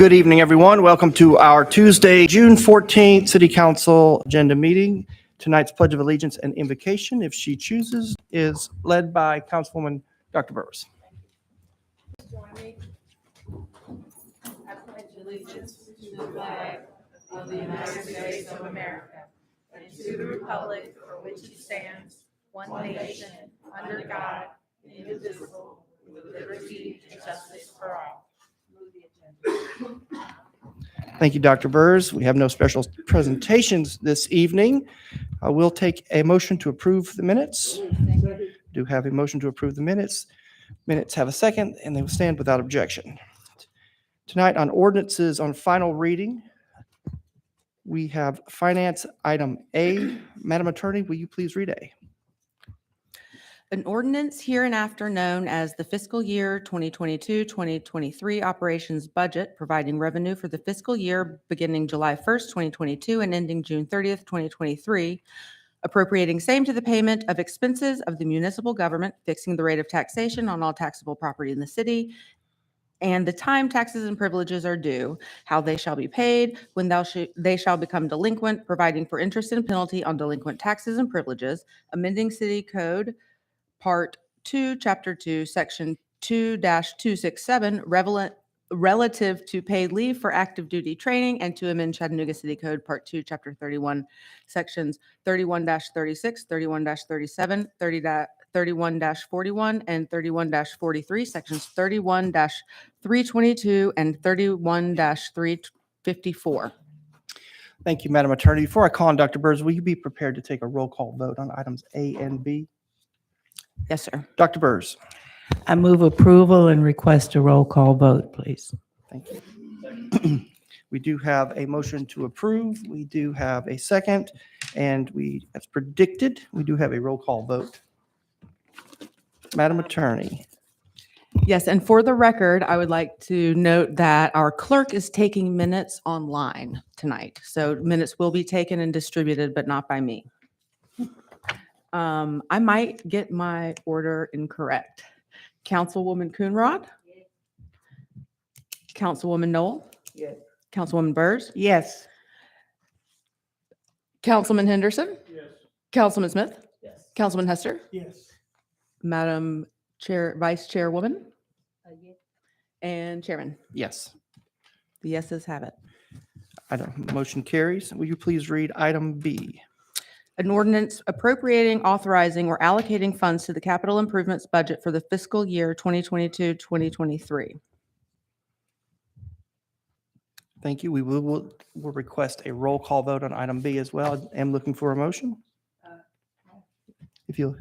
Good evening, everyone. Welcome to our Tuesday, June 14th City Council agenda meeting. Tonight's Pledge of Allegiance and invocation, if she chooses, is led by Councilwoman Dr. Burris. Join me. I pledge allegiance to the flag of the United States of America and to the republic for which it stands, one nation, under God, indivisible, with liberty and justice for all. Thank you, Dr. Burrs. We have no special presentations this evening. We'll take a motion to approve the minutes. Do have a motion to approve the minutes. Minutes have a second, and they will stand without objection. Tonight on ordinances on final reading, we have finance item A. Madam Attorney, will you please read A? An ordinance hereinafter known as the fiscal year 2022-2023 operations budget, providing revenue for the fiscal year beginning July 1st, 2022 and ending June 30th, 2023, appropriating same to the payment of expenses of the municipal government, fixing the rate of taxation on all taxable property in the city, and the time taxes and privileges are due, how they shall be paid, when they shall become delinquent, providing for interest and penalty on delinquent taxes and privileges, amending city code Part 2, Chapter 2, Section 2-267, relative to paid leave for active duty training, and to amend Chattanooga City Code Part 2, Chapter 31, Sections 31-36, 31-37, 31-41, and 31-43, Sections 31-322, and 31-354. Thank you, Madam Attorney. Before I call on Dr. Burrs, will you be prepared to take a roll call vote on items A and B? Yes, sir. Dr. Burrs. I move approval and request a roll call vote, please. Thank you. We do have a motion to approve. We do have a second, and we, as predicted, we do have a roll call vote. Madam Attorney. Yes, and for the record, I would like to note that our clerk is taking minutes online tonight. So minutes will be taken and distributed, but not by me. I might get my order incorrect. Councilwoman Coonrod? Yes. Councilwoman Knoll? Yes. Councilwoman Burrs? Yes. Councilman Henderson? Yes. Councilman Smith? Yes. Councilman Hester? Yes. Madam Chair, Vice Chairwoman? Yes. And Chairman? Yes. The yeses have it. Motion carries. Will you please read item B? An ordinance appropriating, authorizing, or allocating funds to the capital improvements budget for the fiscal year 2022-2023. Thank you. We will request a roll call vote on item B as well. I'm looking for a motion.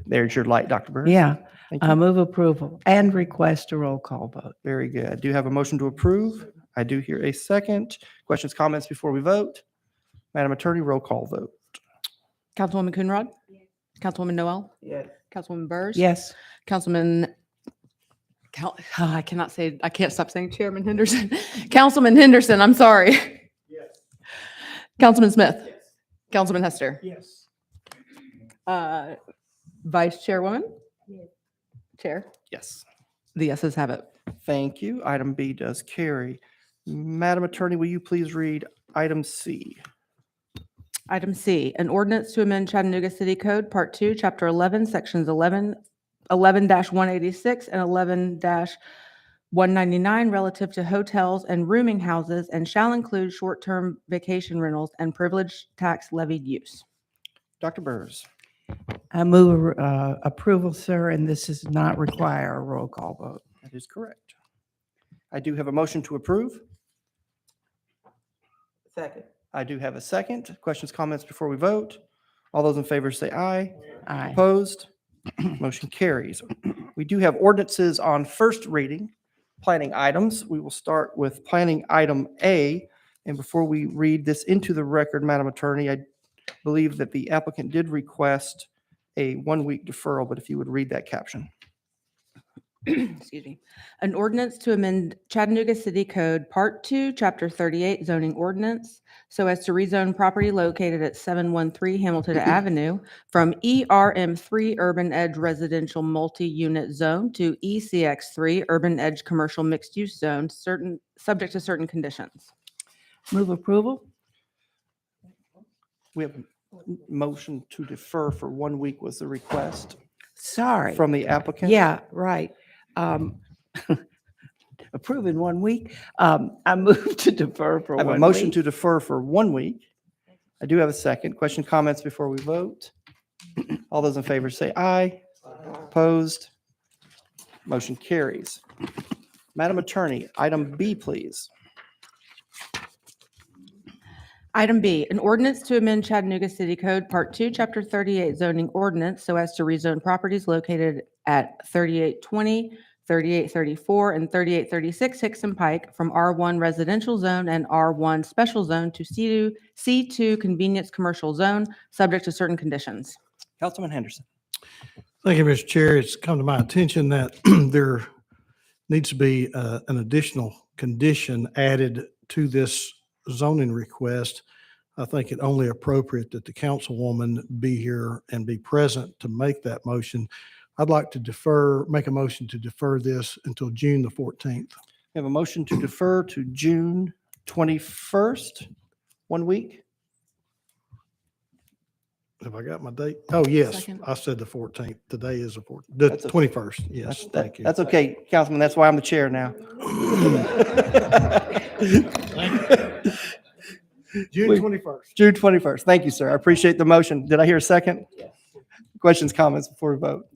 There's your light, Dr. Burrs. Yeah, Thank I you. move approval and request a roll call vote. Very good. I do have a motion to approve. I do hear a second. Questions, comments before we vote? Madam Attorney, roll call vote. Councilwoman Coonrod? Yes. Councilwoman Noel? Yes. Councilwoman Burrs? Yes. Councilman, I can't stop saying Chairman Henderson. Councilman Henderson, I'm sorry. Yes. Councilman Smith? Yes. Councilman Hester? Yes. Vice Chairwoman? Yes. Chair? Yes. The yeses have it. Thank you. Item B does carry. Madam Attorney, will you please read item C? Item C, an ordinance to amend Chattanooga City Code, Part 2, Chapter 11, Sections 11-186 and 11-199 relative to hotels and rooming houses, and shall include short-term vacation rentals and privileged tax levied use. Dr. Burrs. I move approval, sir, and this does not require a roll call vote. That is correct. I do have a motion to approve. Second. I do have a second. Questions, comments before we vote? All those in favor say aye. Aye. Opposed? Motion carries. We do have ordinances on first reading, planning items. We will start with planning item A. And before we read this into the record, Madam Attorney, I believe that the applicant did request a 1-week deferral, but if you would read that caption. excuse me, an ordinance to amend Chattanooga City Code, Part 2, Chapter 38 zoning ordinance, so as to rezone property located at 713 Hamilton Avenue from ERM3 Urban Edge Residential Multi-Unit Zone to ECX3 Urban Edge Commercial Mixed-Use Zone, subject to certain conditions. Move approval? We have a motion to defer for 1 week was the request Sorry. from the applicant. Yeah, right. Approve in 1 week. I move to defer for I have 1 a motion week. to defer for 1 week. I do have a second. Question, comments before we vote? All those in favor say aye. Opposed? Motion carries. Madam Attorney, item B, please. Item B, an ordinance to amend Chattanooga City Code, Part 2, Chapter 38 zoning ordinance so as to rezone properties located at 3820, 3834, and 3836 Hickson Pike from R1 Residential Zone and R1 Special Zone to C2 Convenience Commercial Zone, subject to certain conditions. Councilman Henderson. Thank you, Mr. Chair. It's come to my attention that there needs to be an additional condition added to this zoning request. I think it only appropriate that the councilwoman be here and be present to make that motion. I'd like to make a motion to defer this until June the 14th. We have a motion to defer to June 21st, 1 week. Have I got my date? Oh, yes, Second. I said the 14th. Today is the 14th, the That's okay. 21st. Yes, That- thank you. That's okay, Councilman. That's why I'm the chair now. June 21st. June 21st. Thank you, sir. I appreciate the motion. Did I hear a second? Yes. Questions, comments before we vote?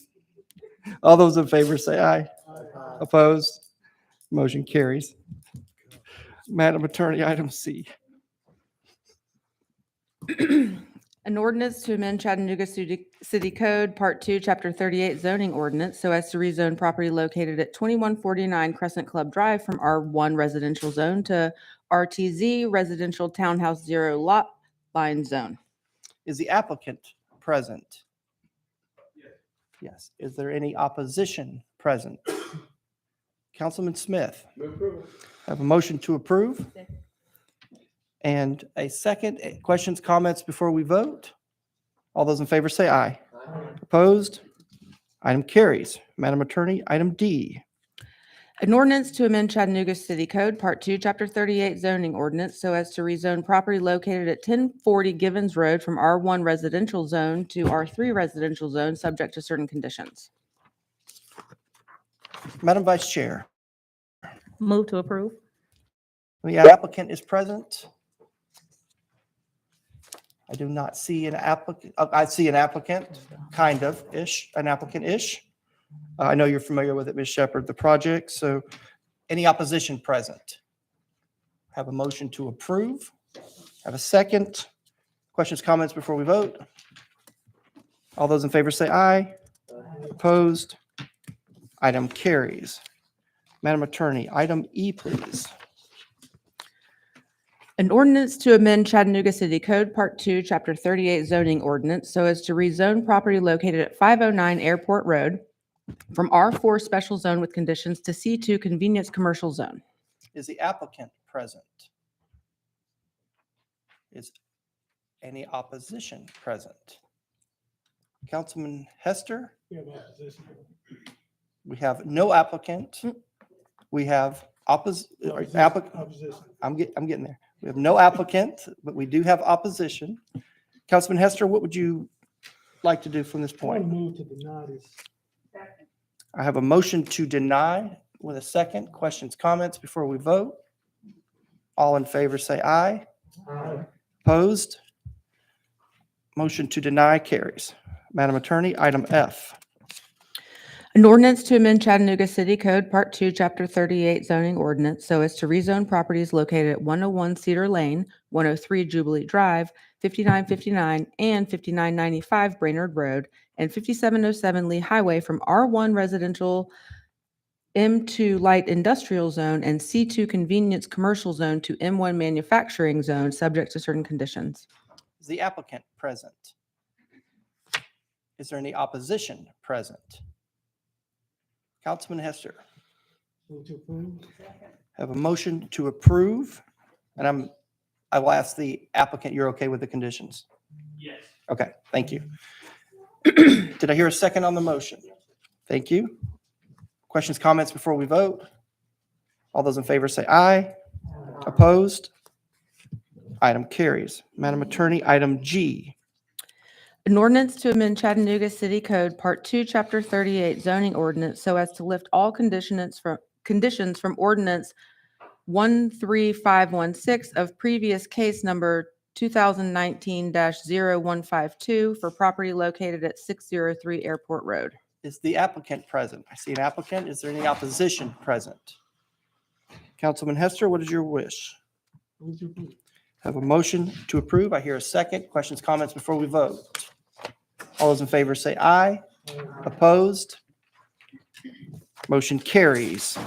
All those in favor say aye. Opposed? Motion carries. Madam Attorney, item C. An ordinance to amend Chattanooga City Code, Part 2, Chapter 38 zoning ordinance so as to rezone property located at 2149 Crescent Club Drive from R1 Residential Zone to RTZ Residential Townhouse 0 Lot Line Zone. Is the applicant present? Yes. Is there any opposition present? Councilman Smith. Have a motion to approve? And a second. Questions, comments before we vote? All those in favor say aye. Opposed? Item carries. Madam Attorney, item D. An ordinance to amend Chattanooga City Code, Part 2, Chapter 38 zoning ordinance so as to rezone property located at 1040 Givens Road from R1 Residential Zone to R3 Residential Zone, subject to certain conditions. Madam Vice Chair, Move to approve. the applicant is present. I do not see an applicant. I see an applicant, kind of-ish, an applicant-ish. I know you're familiar with it, Ms. Shepherd, the project. So any opposition present? Have a motion to approve. Have a second. Questions, comments before we vote? All those in favor say aye. Opposed? Item carries. Madam Attorney, item E, please. An ordinance to amend Chattanooga City Code, Part 2, Chapter 38 zoning ordinance so as to rezone property located at 509 Airport Road from R4 Special Zone with conditions to C2 Convenience Commercial Zone. Is the applicant present? Is any opposition present? Councilman Hester? We have no applicant. We have applicant. I'm getting there. We have no applicant, but we do have opposition. Councilman Hester, what would you like to do from this point? Move to deny this. I have a motion to deny with a second. Questions, comments before we vote? All in favor say aye. Opposed? Motion to deny carries. Madam Attorney, item F. An ordinance to amend Chattanooga City Code, Part 2, Chapter 38 zoning ordinance so as to rezone properties located at 101 Cedar Lane, 103 Jubilee Drive, 5959 and 5995 Brainerd Road, and 5707 Lee Highway from R1 Residential M2 Light Industrial Zone and C2 Convenience Commercial Zone to M1 Manufacturing Zone, subject to certain conditions. Is the applicant present? Is there any opposition present? Councilman Hester. Have a motion to approve, and I will ask the applicant, you're okay with the conditions? Yes. Okay, thank you. Did I hear a second on the motion? Thank you. Questions, comments before we vote? All those in favor say aye. Opposed? Item carries. Madam Attorney, item G. An ordinance to amend Chattanooga City Code, Part 2, Chapter 38 zoning ordinance so as to lift all conditions from ordinance 13516 of previous case number 2019-0152 for property located at 603 Airport Road. Is the applicant present? I see an applicant. Is there any opposition present? Councilman Hester, what is your wish? Have a motion to approve. I hear a second. Questions, comments before we vote? All those in favor say aye. Opposed? Motion carries.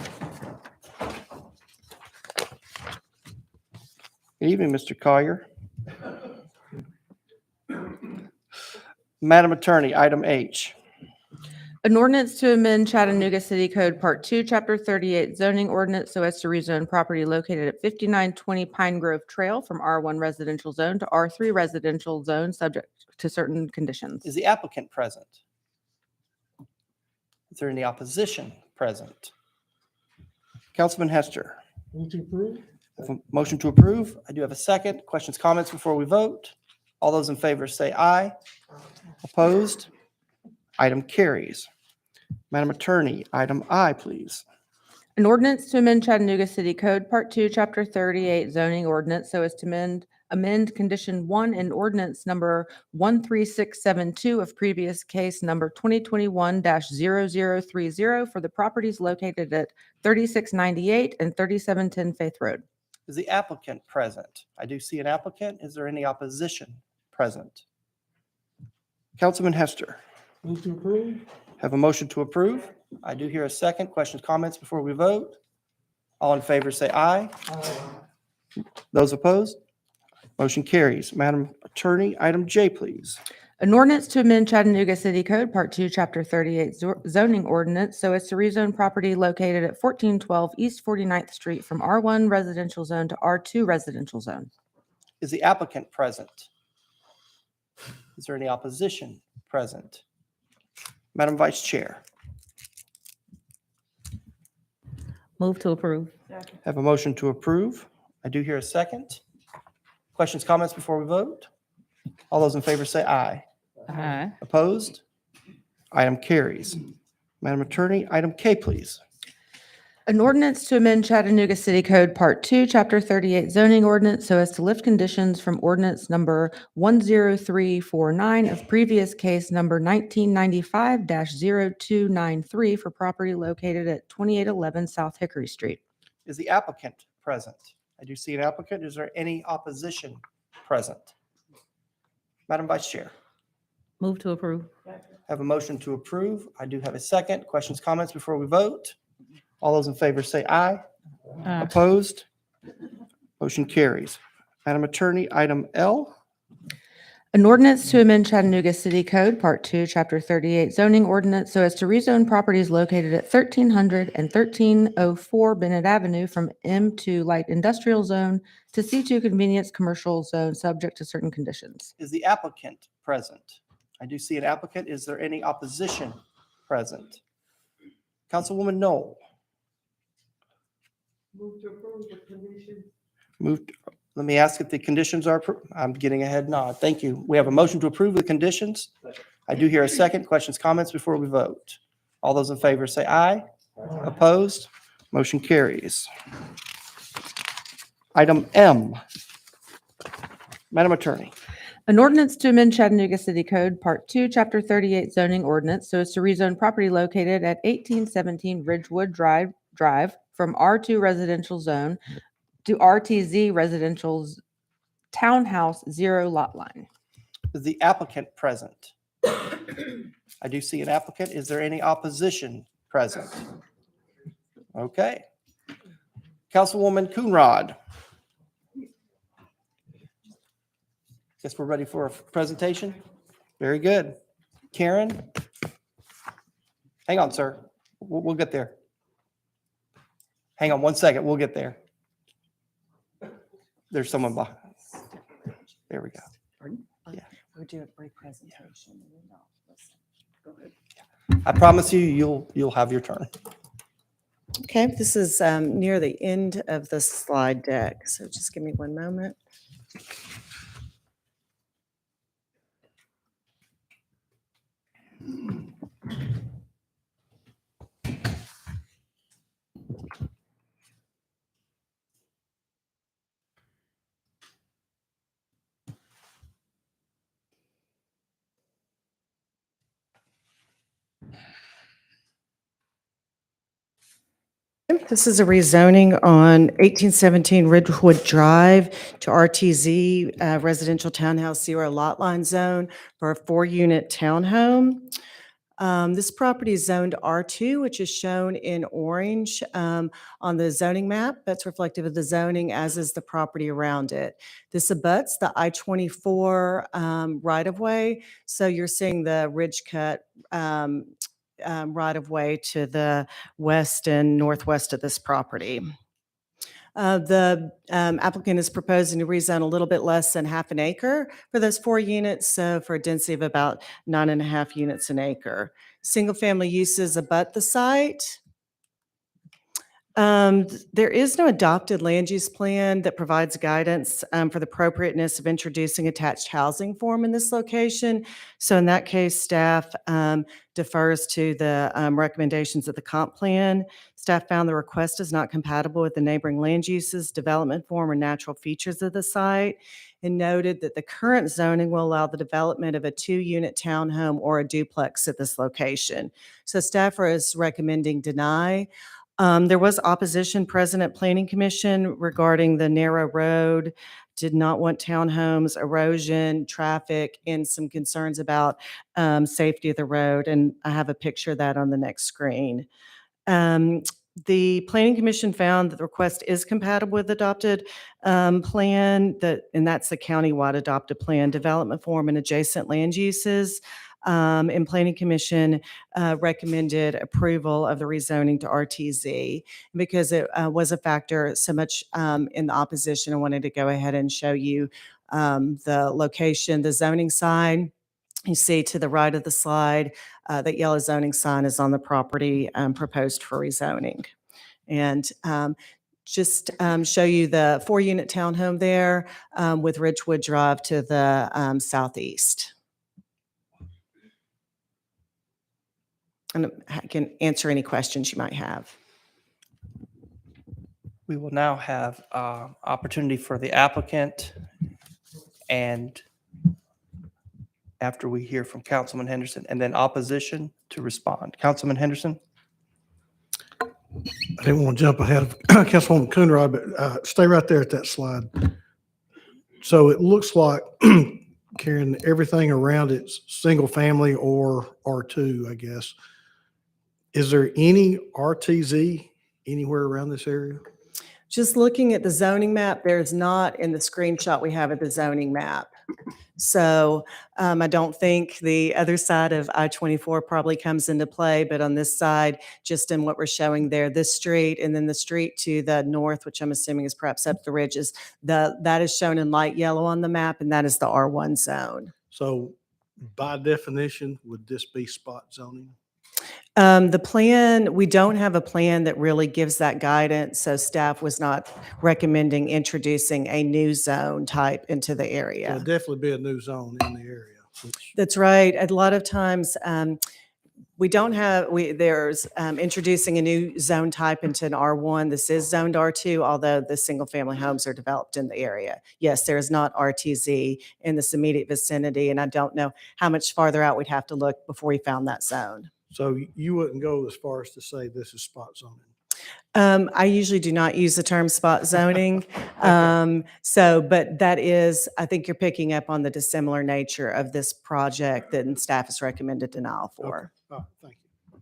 Good evening, Mr. Collier. Madam Attorney, item H. An ordinance to amend Chattanooga City Code, Part 2, Chapter 38 zoning ordinance so as to rezone property located at 5920 Pine Grove Trail from R1 residential zone to R3 residential zone, subject to certain conditions. Is the applicant present? Is there any opposition present? Councilman Hester. Have a motion to approve. I do have a second. Questions, comments before we vote? All those in favor say aye. Opposed? Item carries. Madam Attorney, item I, please. An ordinance to amend Chattanooga City Code, Part 2, Chapter 38 zoning ordinance so as to amend Condition 1 in ordinance number 13672 of previous case number 2021-0030 for the properties located at 3698 and 3710 Faith Road. Is the applicant present? I do see an applicant. Is there any opposition present? Councilman Hester. Have a motion to approve. I do hear a second. Questions, comments before we vote? All in favor say aye. Those opposed? Motion carries. Madam Attorney, item J, please. An ordinance to amend Chattanooga City Code, Part 2, Chapter 38 zoning ordinance so as to rezone property located at 1412 East 49th Street from R1 residential zone to R2 residential zone. Is the applicant present? Is there any opposition present? Madam Vice Chair. Move to approve. Have a motion to approve. I do hear a second. Questions, comments before we vote? All those in favor say aye. Aye. Opposed? Item carries. Madam Attorney, item K, please. An ordinance to amend Chattanooga City Code, Part 2, Chapter 38 zoning ordinance so as to lift conditions from ordinance number 10349 of previous case number 1995-0293 for property located at 2811 South Hickory Street. Is the applicant present? I do see an applicant. Is there any opposition present? Madam Vice Chair. Move to approve. Have a motion to approve. I do have a second. Questions, comments before we vote? All those in favor say aye. Aye. Opposed? Motion carries. Madam Attorney, item L. An ordinance to amend Chattanooga City Code, Part 2, Chapter 38 zoning ordinance so as to rezone properties located at 1300 and 1304 Bennett Avenue from M2 Light Industrial Zone to C2 Convenience Commercial Zone, subject to certain conditions. Is the applicant present? I do see an applicant. Is there any opposition present? Councilwoman Knoll. Moved. Let me ask if the conditions are, I'm getting ahead nod. Thank you. We have a motion to approve the conditions. I do hear a second. Questions, comments before we vote? All those in favor say aye. Opposed? Motion carries. Item M. Madam Attorney. An ordinance to amend Chattanooga City Code, Part 2, Chapter 38 zoning ordinance so as to rezone property located at 1817 Ridgewood Drive from R2 residential zone to RTZ residential townhouse 0 lot line. Is the applicant present? I do see an applicant. Is there any opposition present? Okay. Councilwoman Coonrod. Guess we're ready for a presentation? Very good. Karen? Hang on, sir. We'll get there. Hang on one second. We'll get there. There's someone behind. There we go. We'll do a brief presentation. I promise you, you'll have your turn. Okay, this is near the end of the slide deck, so just give me one moment. This is a rezoning on 1817 Ridgewood Drive to RTZ Residential Townhouse Zero Lot Line Zone for a 4-unit townhome. This property is zoned R2, which is shown in orange on the zoning map. That's reflective of the zoning, as is the property around it. This abuts the I-24 right-of-way, so you're seeing the ridge cut right-of-way to the west and northwest of this property. The applicant is proposing to rezone a little bit less than half an acre for those 4 units, so for a density of about 9.5 units an acre. Single-family uses abut the site. There is no adopted land use plan that provides guidance for the appropriateness of introducing attached housing form in this location. So in that case, staff defers to the recommendations of the comp plan. Staff found the request is not compatible with the neighboring land uses, development form, or natural features of the site, and noted that the current zoning will allow the development of a 2-unit townhome or a duplex at this location. So staff is recommending deny. There was opposition present at Planning Commission regarding the narrow road, did not want townhomes, erosion, traffic, and some concerns about safety of the road. And I have a picture of that on the next screen. The Planning Commission found that the request is compatible with adopted plan, and that's the countywide adopted plan, development form, and adjacent land uses. And Planning Commission recommended approval of the rezoning to RTZ. Because it was a factor so much in the opposition, I wanted to go ahead and show you the location, the zoning sign. You see to the right of the slide, that yellow zoning sign is on the property proposed for rezoning. And just show you the 4-unit townhome there with Ridgewood Drive to the southeast. And I can answer any questions you might have. We will now have opportunity for the applicant, and after we hear from Councilman Henderson, and then opposition to respond. Councilman Henderson? I didn't want to jump ahead of Councilwoman Coonrod, but stay right there at that slide. So it looks like, Karen, everything around it's single family or R2, I guess. Is there any RTZ anywhere around this area? Just looking at the zoning map, there's not in the screenshot we have of the zoning map. So I don't think the other side of I-24 probably comes into play, but on this side, just in what we're showing there, this street and then the street to the north, which I'm assuming is perhaps up the ridges, that is shown in light yellow on the map, and that is the R1 zone. So by definition, would this be spot zoning? The plan, we don't have a plan that really gives that guidance, so staff was not recommending introducing a new zone type into the So area. it'd definitely be a new zone in the area. Which, That's right. A lot of times, we don't have, there's introducing a new zone type into an R1. This is zoned R2, although the single-family homes are developed in the area. Yes, there is not RTZ in this immediate vicinity, and I don't know how much farther out we'd have to look before we found that zone. so you wouldn't go as far as to say this is spot zoning? I usually do not use the term spot zoning. But that is, I think you're picking up on the dissimilar nature of this project that staff has recommended denial for. Oh, thank you.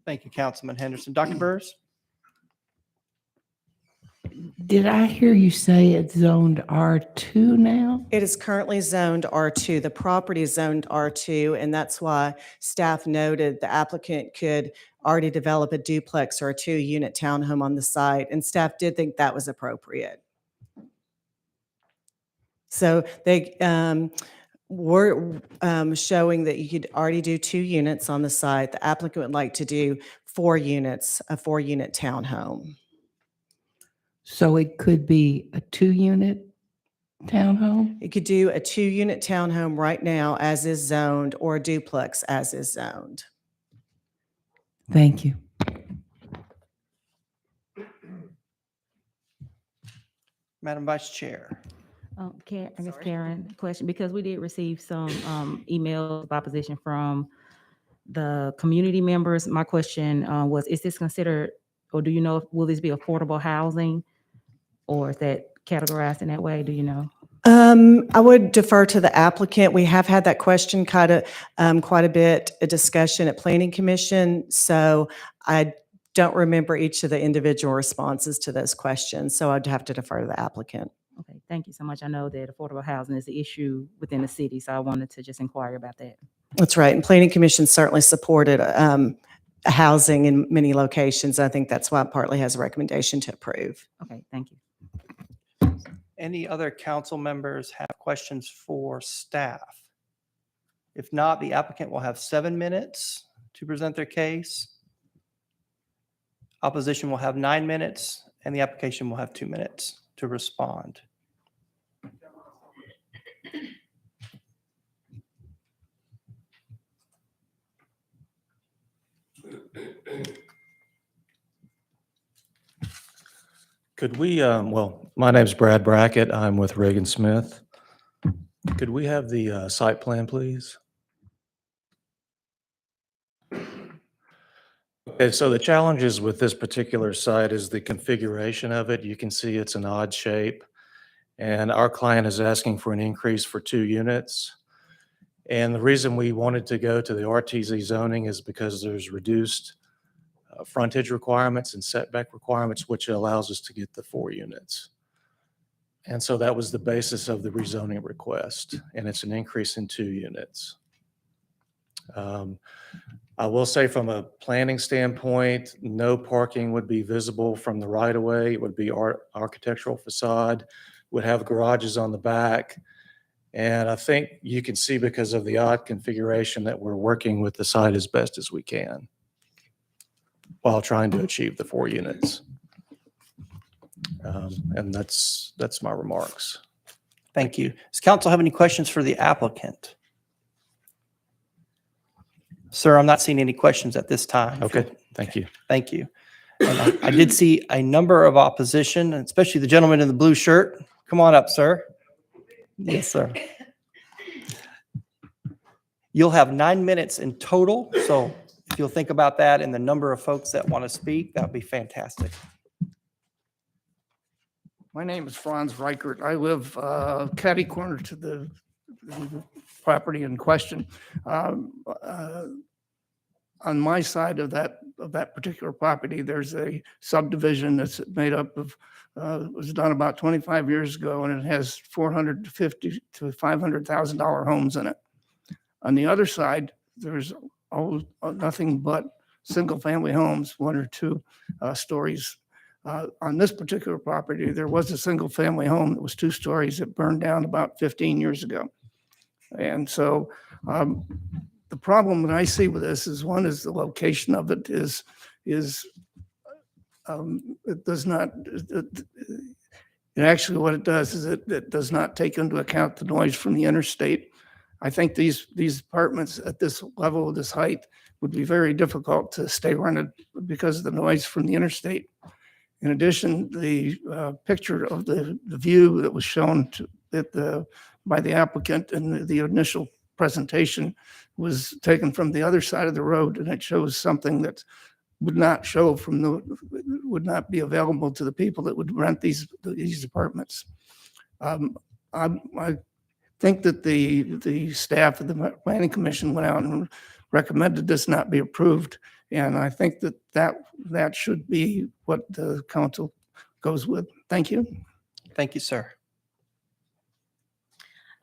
Thank you, Councilman Henderson. Dr. Burrs? Did I hear you say it's zoned R2 now? It is currently zoned R2. The property is zoned R2, and that's why staff noted the applicant could already develop a duplex or a 2-unit townhome on the site, and staff did think that was appropriate. So they were showing that you could already do 2 units on the site. The applicant would like to do 4 units, a 4-unit townhome. So it could be a 2-unit townhome? You could do a 2-unit townhome right now as is zoned, or a duplex as is zoned. Thank you. Madam Vice Chair. I guess Karen, question, because we did receive some emails of opposition from the community members. My question was, is this considered, or do you know, will this be affordable housing? Or is that categorized in that way? Do you know? I would defer to the applicant. We have had that question quite a bit, a discussion at Planning Commission. So I don't remember each of the individual responses to those questions. So I'd have to defer to the applicant. Okay, thank you so much. I know that affordable housing is the issue within the city, so I wanted to just inquire about that. That's right. And Planning Commission certainly supported housing in many locations. I think that's why it partly has a recommendation to approve. Okay, thank you. Any other council members have questions for staff? If not, the applicant will have 7 minutes to present their case. Opposition will have 9 minutes, and the application will have 2 minutes to respond. Could we, well, my name's Brad Brackett. I'm with Reagan Smith. Could we have the site plan, please? Okay, so the challenges with this particular site is the configuration of it. You can see it's an odd shape. And our client is asking for an increase for 2 units. And the reason we wanted to go to the RTZ zoning is because there's reduced frontage requirements and setback requirements, which allows us to get the 4 units. And so that was the basis of the rezoning request, and it's an increase in 2 units. I will say from a planning standpoint, no parking would be visible from the right-of-way. It would be architectural facade, would have garages on the back. And I think you can see because of the odd configuration that we're working with the site as best as we can while trying to achieve the 4 units. And that's my remarks. Thank you. Does council have any questions for the applicant? Sir, I'm not seeing any questions at this time. Okay, thank you. Thank you. And I did see a number of opposition, and especially the gentleman in the blue shirt. Come on up, sir. Yes, sir. You'll have 9 minutes in total, so if you'll think about that and the number of folks that want to speak, that would be fantastic. My name is Franz Reichert. I live catty corner to the property in question. On my side of that particular property, there's a subdivision that's made up of, was done about 25 years ago, and it has $450,000 to $500,000 homes in it. On the other side, there's nothing but single-family homes, 1 or 2 stories. On this particular property, there was a single-family home that was 2 stories that burned down about 15 years ago. And so the problem that I see with this is, one is the location of it is it does not, actually what it does is it does not take into account the noise from the interstate. I think these apartments at this level, this height, would be very difficult to stay rented because of the noise from the interstate. In addition, the picture of the view that was shown by the applicant in the initial presentation was taken from the other side of the road, and it shows something that would not show would not be available to the people that would rent these apartments. I think that the staff of the Planning Commission went out and recommended this not be approved, and I think that should be what the council goes with. Thank you. Thank you, sir.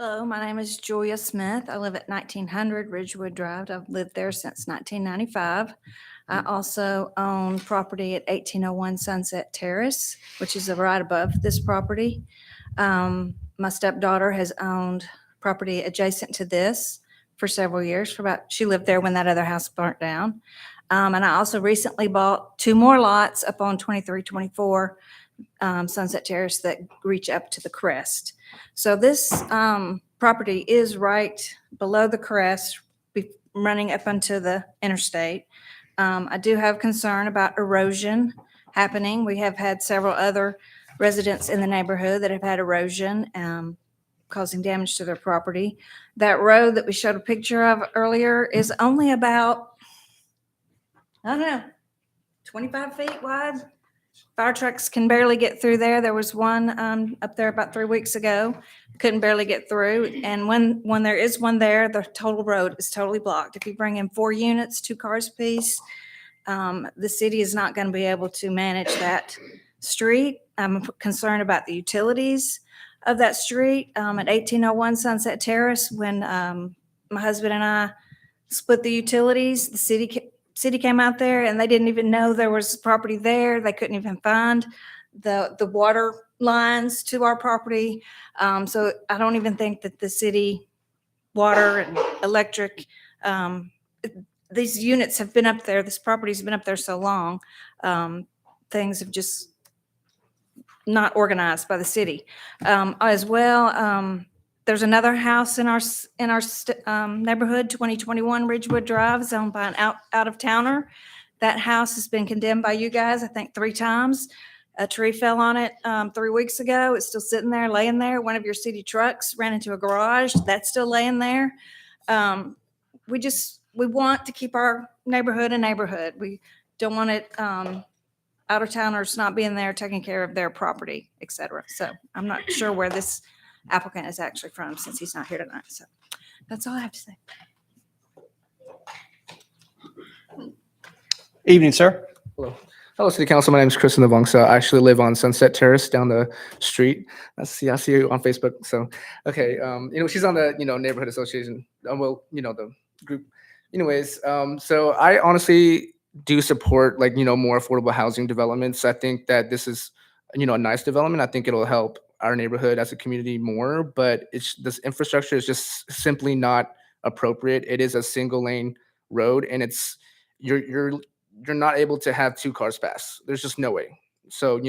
Hello, my name is Julia Smith. I live at 1900 Ridgewood Drive. I've lived there since 1995. I also own property at 1801 Sunset Terrace, which is right above this property. My stepdaughter has owned property adjacent to this for several years. She lived there when that other house burnt down. And I also recently bought 2 more lots up on 2324 Sunset Terrace that reach up to the crest. So this property is right below the crest, running up onto the interstate. I do have concern about erosion happening. We have had several other residents in the neighborhood that have had erosion causing damage to their property. That road that we showed a picture of earlier is only about, I don't know, 25 feet wide. Fire trucks can barely get through there. There was one up there about 3 weeks ago, couldn't barely get through. And when there is one there, the total road is totally blocked. If you bring in 4 units, 2 cars apiece, the city is not going to be able to manage that street. I'm concerned about the utilities of that street. At 1801 Sunset Terrace, when my husband and I split the utilities, the city came out there and they didn't even know there was property there. They couldn't even find the water lines to our property. So I don't even think that the city water and electric, these units have been up there, this property's been up there so long, things have just not organized by the city. As well, there's another house in our neighborhood, 2021 Ridgewood Drive, is owned by an out-of-towner. That house has been condemned by you guys, I think 3 times. A tree fell on it 3 weeks ago. It's still sitting there, laying there. One of your city trucks ran into a garage. That's still laying there. We want to keep our neighborhood a neighborhood. We don't want it out-of-towners not being there, taking care of their property, et cetera. So I'm not sure where this applicant is actually from since he's not here tonight. So that's all I have to say. Evening, sir. Hello, City Council. My name is Chris Navongsa. I actually live on Sunset Terrace down the street. I see you on Facebook. So, okay, she's on the, neighborhood association. The group. Anyways, so I honestly do support more affordable housing developments. I think that this is, a nice development. I think it'll help our neighborhood as a community more, but this infrastructure is just simply not appropriate. It is a single lane road, and you're not able to have 2 cars pass. There's just no way. So,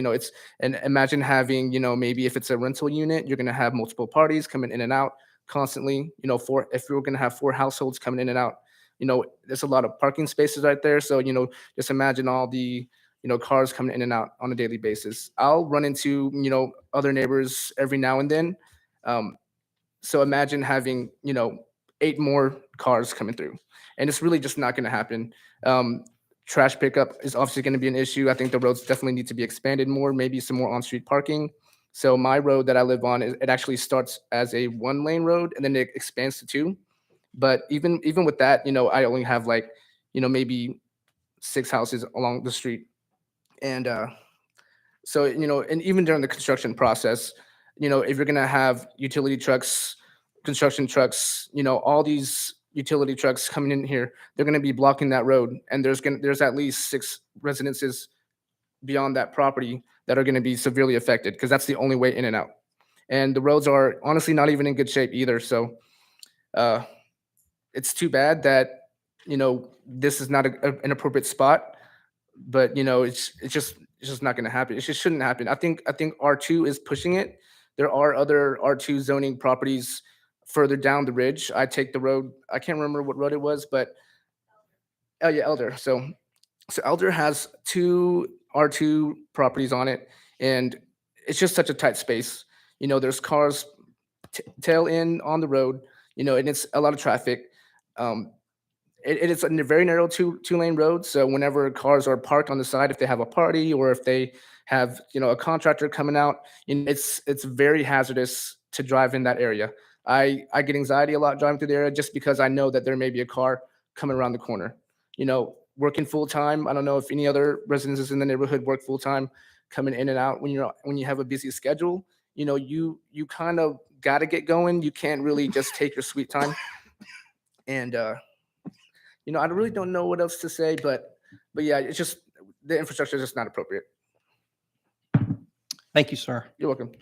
and imagine having, maybe if it's a rental unit, you're going to have multiple parties coming in and out constantly, if you're going to have 4 households coming in and out, there's a lot of parking spaces right there. So, just imagine all the, cars coming in and out on a daily basis. I'll run into, other neighbors every now and then. So imagine having, 8 more cars coming through, and it's really just not going to happen. Trash pickup is obviously going to be an issue. I think the roads definitely need to be expanded more, maybe some more on-street parking. So my road that I live on, it actually starts as a 1-lane road, and then it expands to 2. But even with that, I only have maybe 6 houses along the street. And so, and even during the construction process, if you're going to have utility trucks, construction trucks, all these utility trucks coming in here, they're going to be blocking that road. And there's at least 6 residences beyond that property that are going to be severely affected, because that's the only way in and out. And the roads are honestly not even in good shape either. So it's too bad that, this is not an appropriate spot, but it's just not going to happen. It just shouldn't happen. I think R2 is pushing it. There are other R2 zoning properties further down the ridge. I take the road, I can't remember what road it was, but oh yeah, Elder. So Elder has 2 R2 properties on it, and it's just such a tight space. There's cars tail in on the road, and it's a lot of traffic. It's a very narrow 2-lane road. So whenever cars are parked on the side, if they have a party or if they have, a contractor coming out, it's very hazardous to drive in that area. I get anxiety a lot driving through the area just because I know that there may be a car coming around the corner. Working full time. I don't know if any other residences in the neighborhood work full time, coming in and out when you have a busy schedule. you kind of got to get going. You can't really just take your sweet time. And, I really don't know what else to say, but yeah, it's just the infrastructure is just not appropriate. Thank you, sir. You're welcome.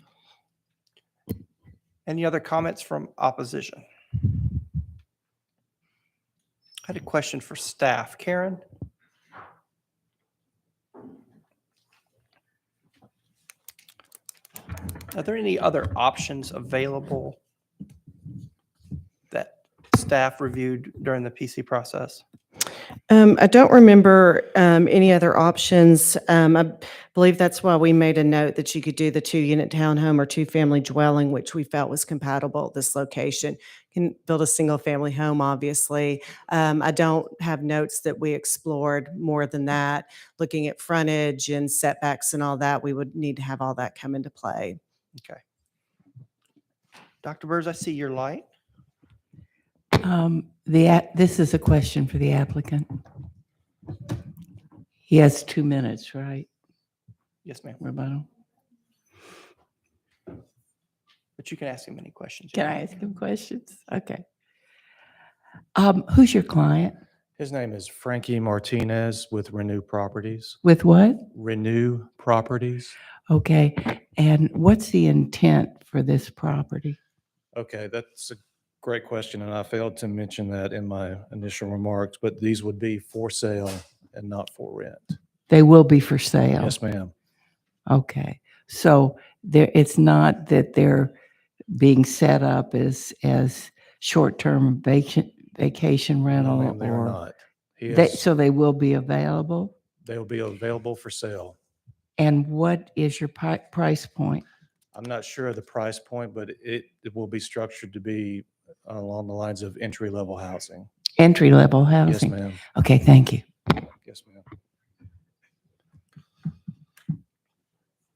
Any other comments from opposition? I had a question for staff. Karen? Are there any other options available that staff reviewed during the PC process? I don't remember any other options. I believe that's why we made a note that you could do the 2-unit townhome or 2-family dwelling, which we felt was compatible at this location. You can build a single-family home, obviously. I don't have notes that we explored more than that. Looking at frontage and setbacks and all that, we would need to have all that come into play. Okay. Dr. Burrs, I see your light. This is a question for the applicant. He has 2 minutes, right, Yes, ma'am. Roberto? But you can ask him any questions. Can I ask him questions? Okay. Who's your client? His name is Frankie Martinez with Renew Properties. With what? Renew Properties. Okay. And what's the intent for this property? Okay, that's a great question, and I failed to mention that in my initial remarks, but these would be for sale and not for rent. They will be for sale. Yes, ma'am. Okay. So it's not that they're being set up as short-term vacation No, rental ma'am, they are or not. He is, so they will be available? they'll be available for sale. And what is your price point? I'm not sure of the price point, but it will be structured to be along the lines of entry-level housing. Entry-level Yes, housing? ma'am. Okay, thank you. Yes, ma'am.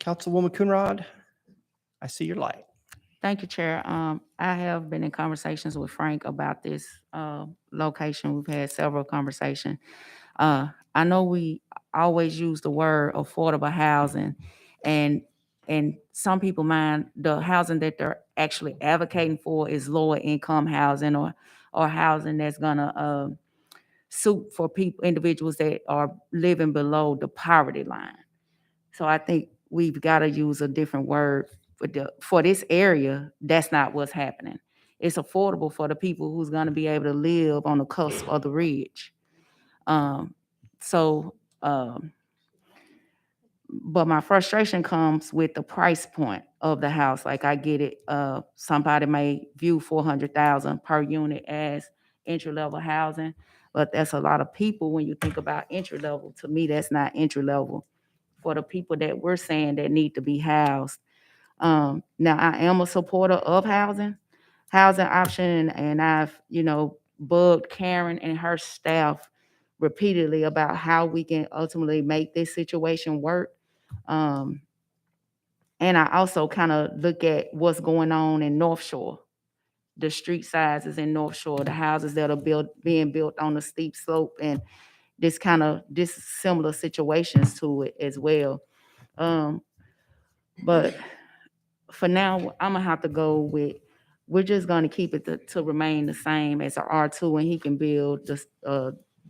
Councilwoman Coonrod, I see your light. Thank you, Chair. I have been in conversations with Frank about this location. We've had several conversations. I know we always use the word affordable housing, and some people mind the housing that they're actually advocating for is lower income housing or housing that's gonna suit for individuals that are living below the poverty line. So I think we've got to use a different word for this area. That's not what's happening. It's affordable for the people who's going to be able to live on the cusp of the ridge. But my frustration comes with the price point of the house. Like, I get it. Somebody may view $400,000 per unit as entry-level housing, but that's a lot of people when you think about entry-level. To me, that's not entry-level for the people that we're saying that need to be housed. Now, I am a supporter of housing option, and I've, bugged Karen and her staff repeatedly about how we can ultimately make this situation work. And I also kind of look at what's going on in North Shore, the street sizes in North Shore, the houses that are being built on a steep slope, and this similar situations to it as well. But for now, I'm gonna have to go with, we're just gonna keep it to remain the same as our R2, and he can build the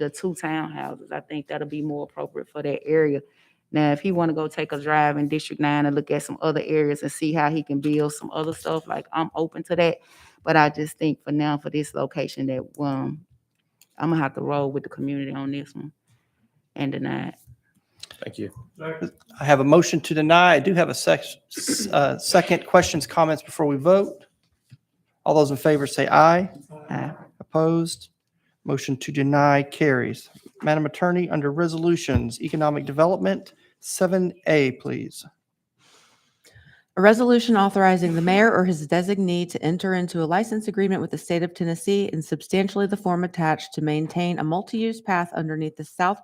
2 townhouses. I think that'll be more appropriate for that area. Now, if he want to go take a drive in District 9 and look at some other areas and see how he can build some other stuff, like, I'm open to that. But I just think for now, for this location, that I'm gonna have to roll with the community on this one and deny it. Thank you. I have a motion to deny. I do have a second. Questions, comments before we vote? All those in favor say aye. Aye. Opposed? Motion to deny carries. Madam Attorney, under Resolutions, Economic Development, 7A, please. A resolution authorizing the mayor or his designee to enter into a license agreement with the state of Tennessee in substantially the form attached to maintain a multi-use path underneath the South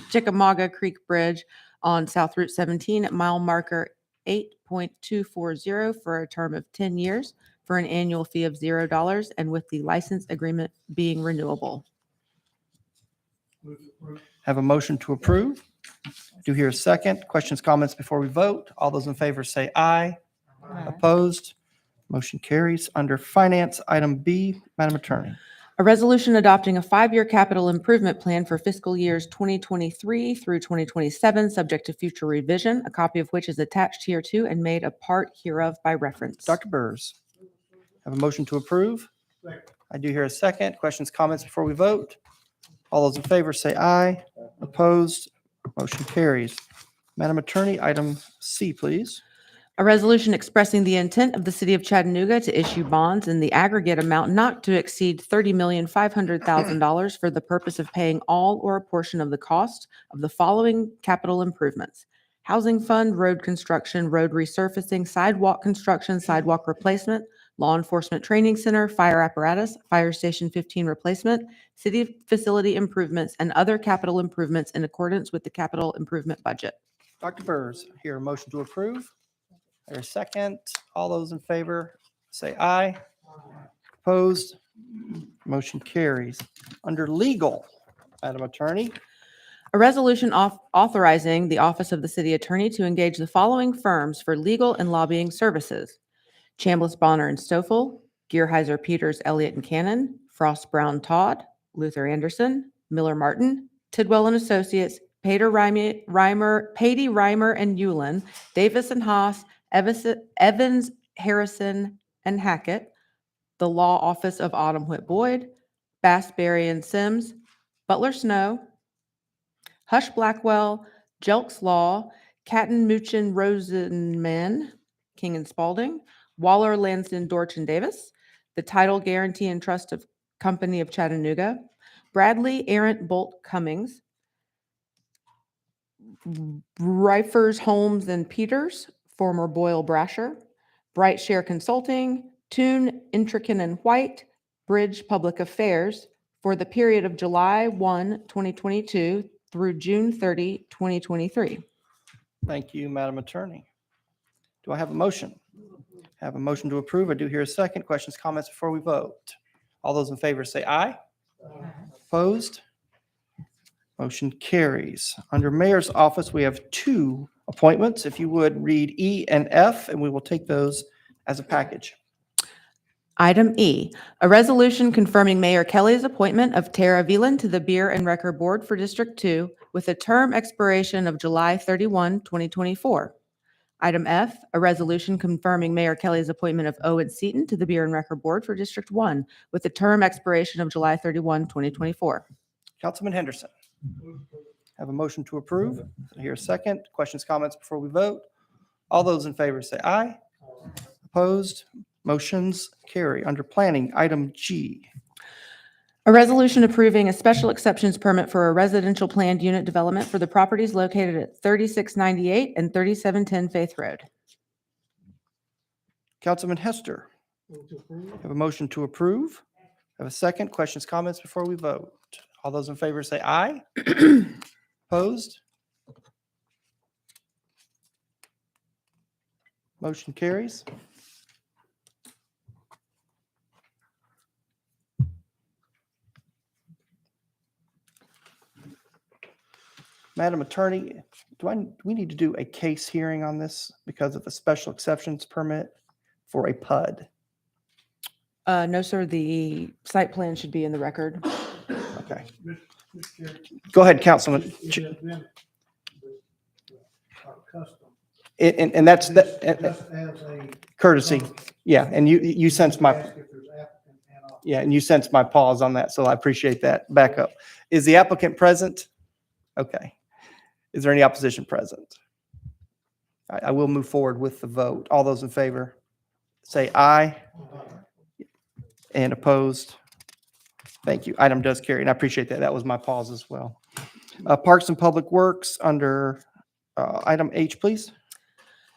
Chickamauga Creek Bridge on South Route 17 at mile marker 8.240 for a term of 10 years for an annual fee of $0 and with the license agreement being renewable. Have a motion to approve. Do hear a second. Questions, comments before we vote? All those in favor say aye. Opposed? Motion carries. Under Finance, item B, Madam Attorney. A resolution adopting a 5-year capital improvement plan for fiscal years 2023 through 2027, subject to future revision, a copy of which is attached hereto and made a part hereof by reference. Dr. Burrs, have a motion to approve? I do hear a second. Questions, comments before we vote? All those in favor say aye. Opposed? Motion carries. Madam Attorney, item C, please. A resolution expressing the intent of the city of Chattanooga to issue bonds in the aggregate amount not to exceed $30,500,000 for the purpose of paying all or a portion of the cost of the following capital improvements: housing fund, road construction, road resurfacing, sidewalk construction, sidewalk replacement, law enforcement training center, fire apparatus, fire station 15 replacement, city facility improvements, and other capital improvements in accordance with the capital improvement budget. Dr. Burrs, hear a motion to approve? There's a second. All those in favor say aye. Opposed? Motion carries. Under Legal, Madam Attorney. A resolution authorizing the Office of the City Attorney to engage the following firms for legal and lobbying services: Chambliss, Bonner, and Stoffel, Gearheiser, Peters, Elliott, and Cannon, Frost, Brown, Todd, Luther Anderson, Miller Martin, Tidwell and Associates, Patey, Reimer, and Hewlin, Davis and Haas, Evans, Harrison, and Hackett, the Law Office of Autumn Whit Boyd, Bass, Berry, and Sims, Butler Snow, Hush Blackwell, Jelks Law, Catton, Muchin, Rosenman, King and Spalding, Waller, Lansden, Dorch, and Davis, the Title Guarantee and Trust of Company of Chattanooga, Bradley, Arent, Bolt, Cummings, Reifers, Holmes, and Peters, former Boyle Brasher, Bright Share Consulting, Toon, Intrican, and White, Bridge Public Affairs, for the period of July 1, 2022 through June 30, 2023. Thank you, Madam Attorney. Do I have a motion? Have a motion to approve. I do hear a second. Questions, comments before we vote? All those in favor say aye. Opposed? Motion carries. Under Mayor's Office, we have 2 appointments. If you would read E and F, and we will take those as a package. Item E, a resolution confirming Mayor Kelly's appointment of Tara Veland to the Beer and Record Board for District 2 with a term expiration of July 31, 2024. Item F, a resolution confirming Mayor Kelly's appointment of Owen Seaton to the Beer and Record Board for District 1 with a term expiration of July 31, 2024. Councilman Henderson. Have a motion to approve. I hear a second. Questions, comments before we vote? All those in favor say aye. Opposed? Motions carry. Under Planning, item G. A resolution approving a special exceptions permit for a residential planned unit development for the properties located at 3698 and 3710 Faith Road. Councilman Hester. Have a motion to approve. Have a second. Questions, comments before we vote? All those in favor say aye. Opposed? Motion carries. Madam Attorney, do we need to do a case hearing on this because of the special exceptions permit for a PUD? No, sir, the site plan should be in the record. Okay. Go ahead, Councilman. And that's courtesy. Yeah, and you sense my, yeah, and you sense my pause on that, so I appreciate that backup. Is the applicant present? Okay. Is there any opposition present? I will move forward with the vote. All those in favor say aye. And opposed? Thank you. Item does carry, and I appreciate that. That was my pause as well. Parks and Public Works under item H, please.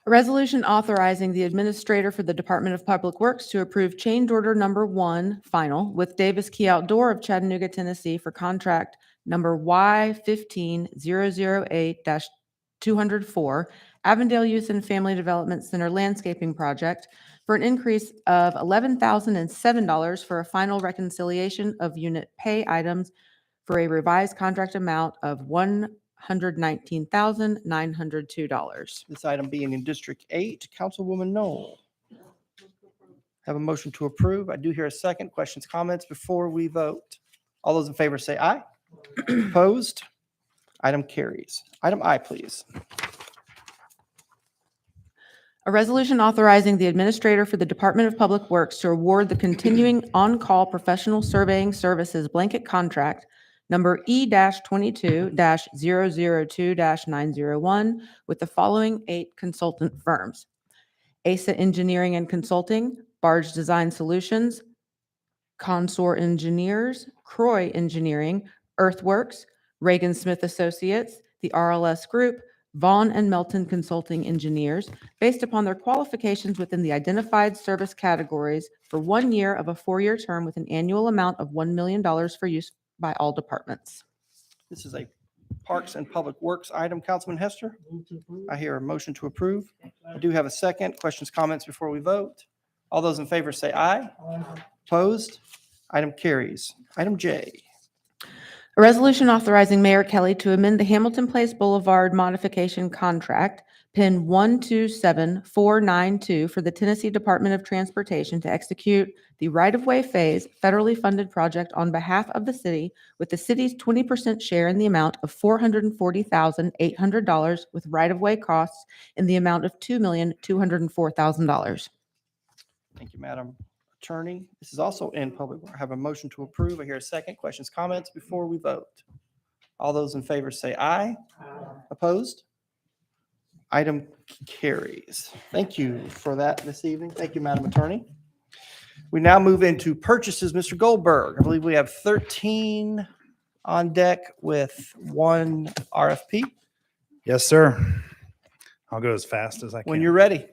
A resolution authorizing the administrator for the Department of Public Works to approve change order number 1 final with Davis Key Outdoor of Chattanooga, Tennessee for contract number Y15008-204 Avondale Youth and Family Development Center Landscaping Project for an increase of $11,007 for a final reconciliation of unit pay items for a revised contract amount of $119,902. This item being in District 8, Councilwoman Knoll. Have a motion to approve. I do hear a second. Questions, comments before we vote? All those in favor say aye. Opposed? Item carries. Item I, please. A resolution authorizing the administrator for the Department of Public Works to award the continuing on-call professional surveying services blanket contract number E-22-002-901 with the following 8 consultant firms: ASA Engineering and Consulting, Barge Design Solutions, Consor Engineers, Croy Engineering, Earthworks, Reagan Smith Associates, the RLS Group, Vaughn and Melton Consulting Engineers, based upon their qualifications within the identified service categories for 1 year of a 4-year term with an annual amount of $1 million for use by all departments. This is a Parks and Public Works item. Councilman Hester? I hear a motion to approve. I do have a second. Questions, comments before we vote? All those in favor say aye. Opposed? Item carries. Item J. A resolution authorizing Mayor Kelly to amend the Hamilton Place Boulevard modification contract, PIN 127492, for the Tennessee Department of Transportation to execute the right-of-way phase federally funded project on behalf of the city with the city's 20% share in the amount of $440,800 with right-of-way costs in the amount of $2,204,000. Thank you, Madam Attorney. This is also in public. I have a motion to approve. I hear a second. Questions, comments before we vote? All those in favor say aye. Opposed? Item carries. Thank you for that this evening. Thank you, Madam Attorney. We now move into purchases. Mr. Goldberg, I believe we have 13 on deck with 1 RFP. Yes, sir. I'll go as fast as I can. When you're ready.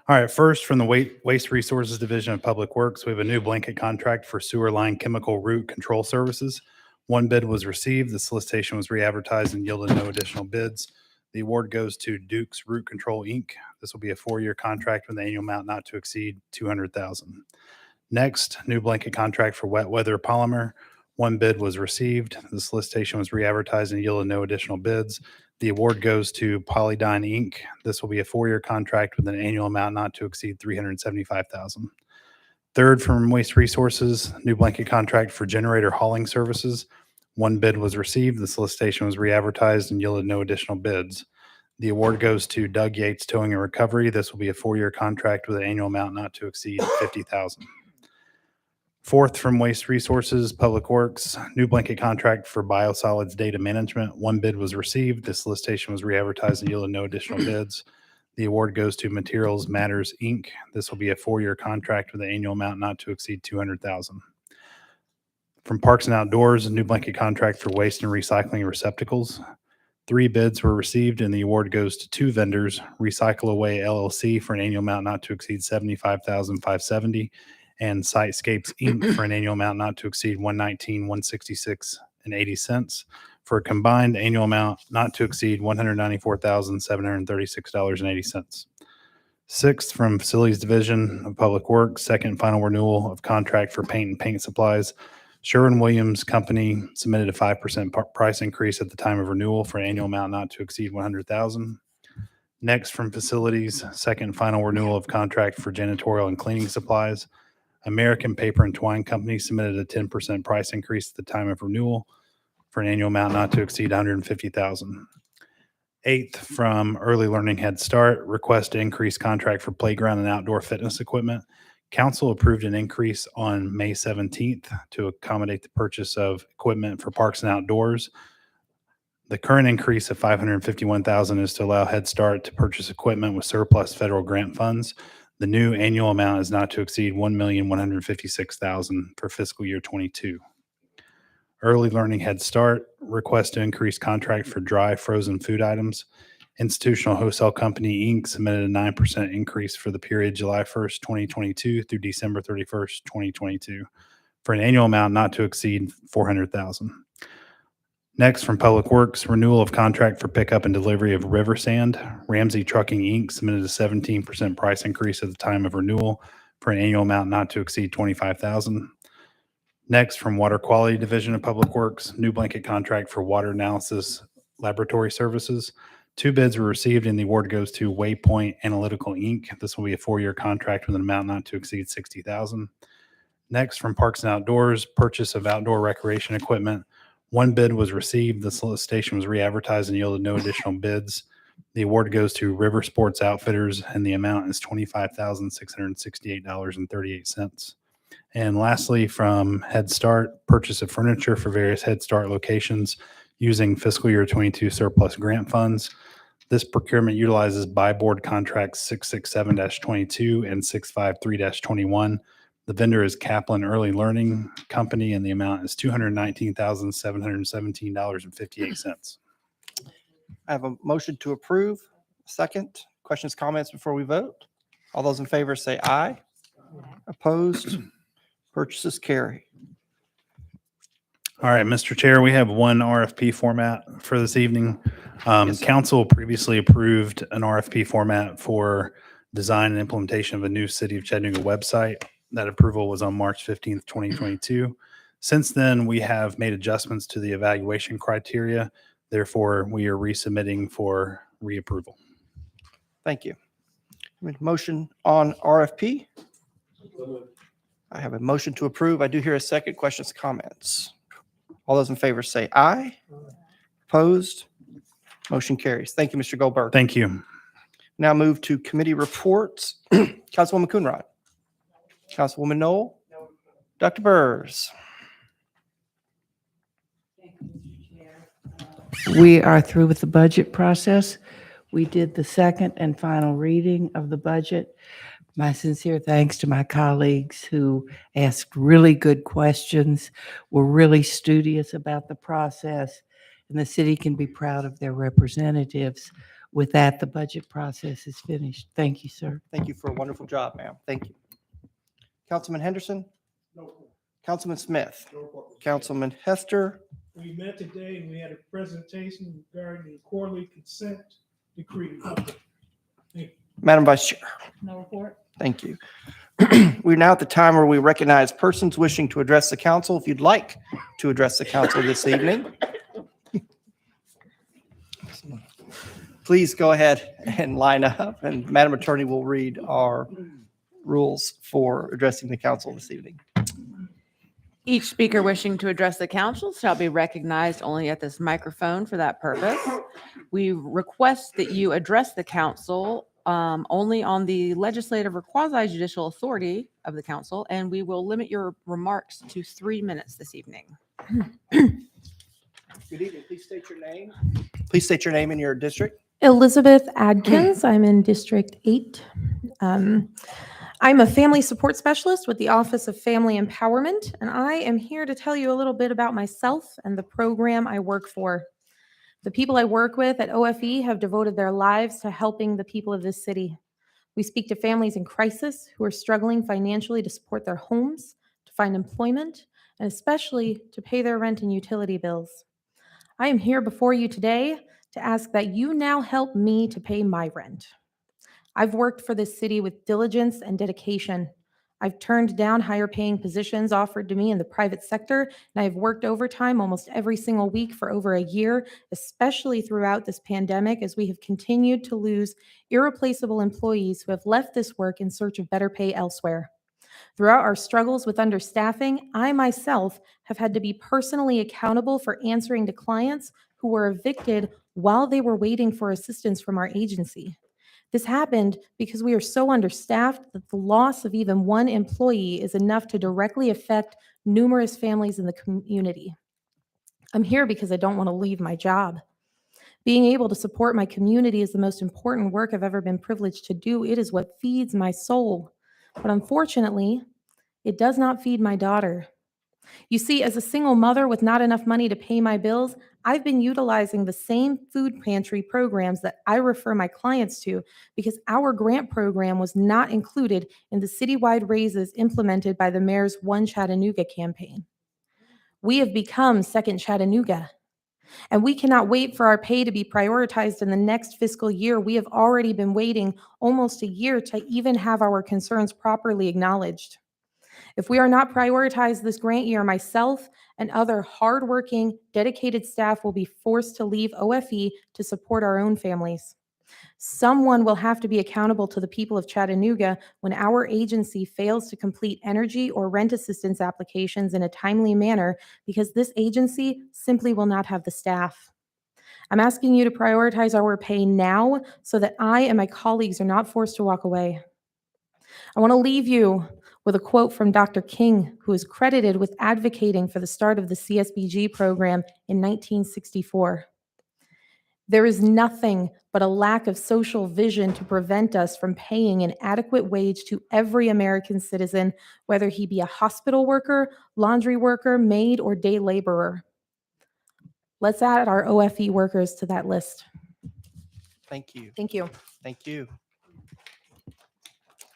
All right, first from the Waste Resources Division of Public Works, we have a new blanket contract for sewer line chemical root control services. 1 bid was received. The solicitation was re-advertised and yielded no additional bids. The award goes to Duke's Root Control, Inc. This will be a 4-year contract with an annual amount not to exceed $200,000. Next, new blanket contract for wet weather polymer. 1 bid was received. The solicitation was re-advertised and yielded no additional bids. The award goes to Polydyne, Inc. This will be a 4-year contract with an annual amount not to exceed $375,000. Third, from Waste Resources, new blanket contract for generator hauling services. 1 bid was received. The solicitation was re-advertised and yielded no additional bids. The award goes to Doug Yates Towing and Recovery. This will be a 4-year contract with an annual amount not to exceed $50,000. Fourth, from Waste Resources, Public Works, new blanket contract for biosolids data management. 1 bid was received. The solicitation was re-advertised and yielded no additional bids. The award goes to Materials Matters, Inc. This will be a 4-year contract with an annual amount not to exceed $200,000. From Parks and Outdoors, a new blanket contract for waste and recycling receptacles. 3 bids were received, and the award goes to 2 vendors, Recycle Away LLC for an annual amount not to exceed $75,570, and Sitescapes Inc. for an annual amount not to exceed $119,166.80 for a combined annual amount not to exceed $194,736.80. Sixth, from Facilities Division of Public Works, second and final renewal of contract for paint and paint supplies. Sherwin-Williams Company submitted a 5% price increase at the time of renewal for an annual amount not to exceed $100,000. Next, from Facilities, second and final renewal of contract for janitorial and cleaning supplies. American Paper and Twine Company submitted a 10% price increase at the time of renewal for an annual amount not to exceed $150,000. Eighth, from Early Learning Head Start, request to increase contract for playground and outdoor fitness equipment. Council approved an increase on May 17th to accommodate the purchase of equipment for parks and outdoors. The current increase of $551,000 is to allow Head Start to purchase equipment with surplus federal grant funds. The new annual amount is not to exceed $1,156,000 for fiscal year 22. Early Learning Head Start, request to increase contract for dry frozen food items. Institutional Wholesale Company, Inc. submitted a 9% increase for the period July 1st, 2022 through December 31st, 2022 for an annual amount not to exceed $400,000. Next, from Public Works, renewal of contract for pickup and delivery of river sand. Ramsey Trucking, Inc. submitted a 17% price increase at the time of renewal for an annual amount not to exceed $25,000. Next, from Water Quality Division of Public Works, new blanket contract for water analysis Laboratory Services. 2 bids were received and the award goes to Waypoint Analytical, Inc. This will be a 4-year contract with an amount not to exceed $60,000. Next, from Parks and Outdoors, purchase of outdoor recreation equipment. 1 bid was received. The solicitation was re-advertised and yielded no additional bids. The award goes to River Sports Outfitters and the amount is $25,668.38. And lastly, from Head Start, purchase of furniture for various Head Start locations using fiscal year 22 surplus grant funds. This procurement utilizes buy board contracts 667-22 and 653-21. The vendor is Kaplan Early Learning Company, and the amount is $219,717.58. I have a motion to approve. Second, questions, comments before we vote? All those in favor say aye. Opposed? Purchases carry. All right, Mr. Chair, we have one RFP format for this evening. Council previously approved an RFP format for design and implementation of a new City of Chattanooga website. That approval was on March 15th, 2022. Since then, we have made adjustments to the evaluation criteria. Therefore, we are resubmitting for reapproval. Thank you. Motion on RFP. I have a motion to approve. I do hear a second. Questions, comments? All those in favor say aye. Opposed? Motion carries. Thank you, Mr. Goldberg. Thank you. Now move to committee reports. Councilwoman Coonrod. Councilwoman Knoll. Dr. Burrs. We are through with the budget process. We did the second and final reading of the budget. My sincere thanks to my colleagues who asked really good questions, were really studious about the process, and the city can be proud of their representatives. With that, the budget process is finished. Thank you, sir. Thank you for a wonderful job, ma'am. Thank you. Councilman Henderson? Councilman Smith? Councilman Hester? We met today and we had a presentation regarding the quarterly consent decree. Madam Vice Chair? No report. Thank you. We're now at the time where we recognize persons wishing to address the council. If you'd like to address the council this evening, please go ahead and line up, and Madam Attorney will read our rules for addressing the council this evening. Each speaker wishing to address the council shall be recognized only at this microphone for that purpose. We request that you address the council only on the legislative or quasi-judicial authority of the council, and we will limit your remarks to 3 minutes this evening. Good evening. Please state your name. Please state your name and your district. Elizabeth Adkins. I'm in District 8. I'm a family support specialist with the Office of Family Empowerment, and I am here to tell you a little bit about myself and the program I work for. The people I work with at OFE have devoted their lives to helping the people of this city. We speak to families in crisis who are struggling financially to support their homes, to find employment, and especially to pay their rent and utility bills. I am here before you today to ask that you now help me to pay my rent. I've worked for this city with diligence and dedication. I've turned down higher paying positions offered to me in the private sector, and I've worked overtime almost every single week for over a year, especially throughout this pandemic as we have continued to lose irreplaceable employees who have left this work in search of better pay elsewhere. Throughout our struggles with understaffing, I myself have had to be personally accountable for answering to clients who were evicted while they were waiting for assistance from our agency. This happened because we are so understaffed that the loss of even one employee is enough to directly affect numerous families in the community. I'm here because I don't want to leave my job. Being able to support my community is the most important work I've ever been privileged to do. It is what feeds my soul. But unfortunately, it does not feed my daughter. You see, as a single mother with not enough money to pay my bills, I've been utilizing the same food pantry programs that I refer my clients to because our grant program was not included in the citywide raises implemented by the mayor's One Chattanooga campaign. We have become Second Chattanooga, and we cannot wait for our pay to be prioritized in the next fiscal year. We have already been waiting almost a year to even have our concerns properly acknowledged. If we are not prioritized this grant year, myself and other hardworking, dedicated staff will be forced to leave OFE to support our own families. Someone will have to be accountable to the people of Chattanooga when our agency fails to complete energy or rent assistance applications in a timely manner because this agency simply will not have the staff. I'm asking you to prioritize our pay now so that I and my colleagues are not forced to walk away. I want to leave you with a quote from Dr. King, who is credited with advocating for the start of the CSBG program in 1964. There is nothing but a lack of social vision to prevent us from paying an adequate wage to every American citizen, whether he be a hospital worker, laundry worker, maid, or day laborer. Let's add our OFE workers to that list. Thank you. Thank you. Thank you.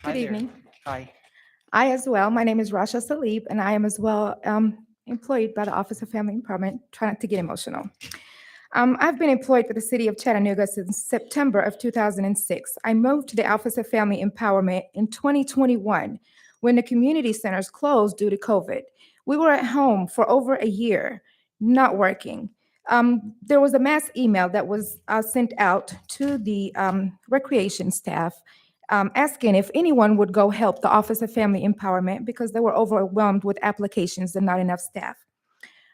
Hi Good there. evening. Hi. I as well, my name is Rasha Salib, and I am as well employed by the Office of Family Empowerment. Try not to get emotional. I've been employed for the city of Chattanooga since September of 2006. I moved to the Office of Family Empowerment in 2021 when the community centers closed due to COVID. We were at home for over a year, not working. There was a mass email that was sent out to the recreation staff asking if anyone would go help the Office of Family Empowerment because they were overwhelmed with applications and not enough staff.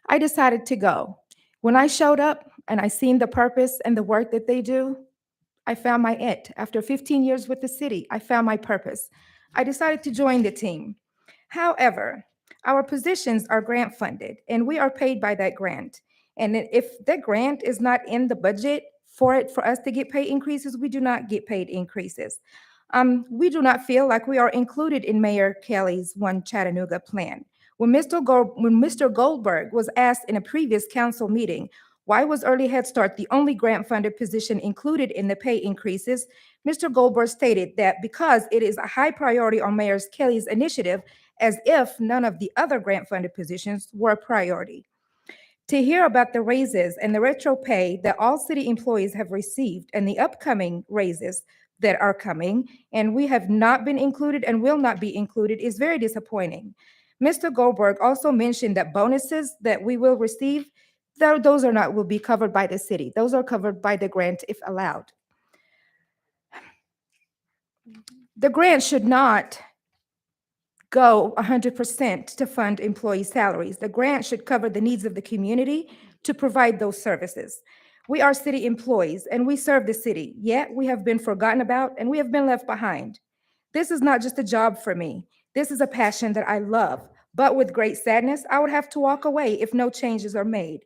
I decided to go. When I showed up and I seen the purpose and the work that they do, I found my it. After 15 years with the city, I found my purpose. I decided to join the team. However, our positions are grant funded and we are paid by that grant. And if that grant is not in the budget for us to get pay increases, we do not get paid increases. We do not feel like we are included in Mayor Kelly's One Chattanooga plan. When Mr. Goldberg was asked in a previous council meeting, why was Early Head Start the only grant-funded position included in the pay increases? Mr. Goldberg stated that because it is a high priority on Mayor Kelly's initiative, as if none of the other grant-funded positions were a priority. To hear about the raises and the retro pay that all city employees have received and the upcoming raises that are coming, and we have not been included and will not be included, is very disappointing. Mr. Goldberg also mentioned that bonuses that we will receive, those will be covered by the city. Those are covered by the grant if allowed. The grant should not go 100% to fund employee salaries. The grant should cover the needs of the community to provide those services. We are city employees and we serve the city, yet we have been forgotten about and we have been left behind. This is not just a job for me. This is a passion that I love, but with great sadness, I would have to walk away if no changes are made.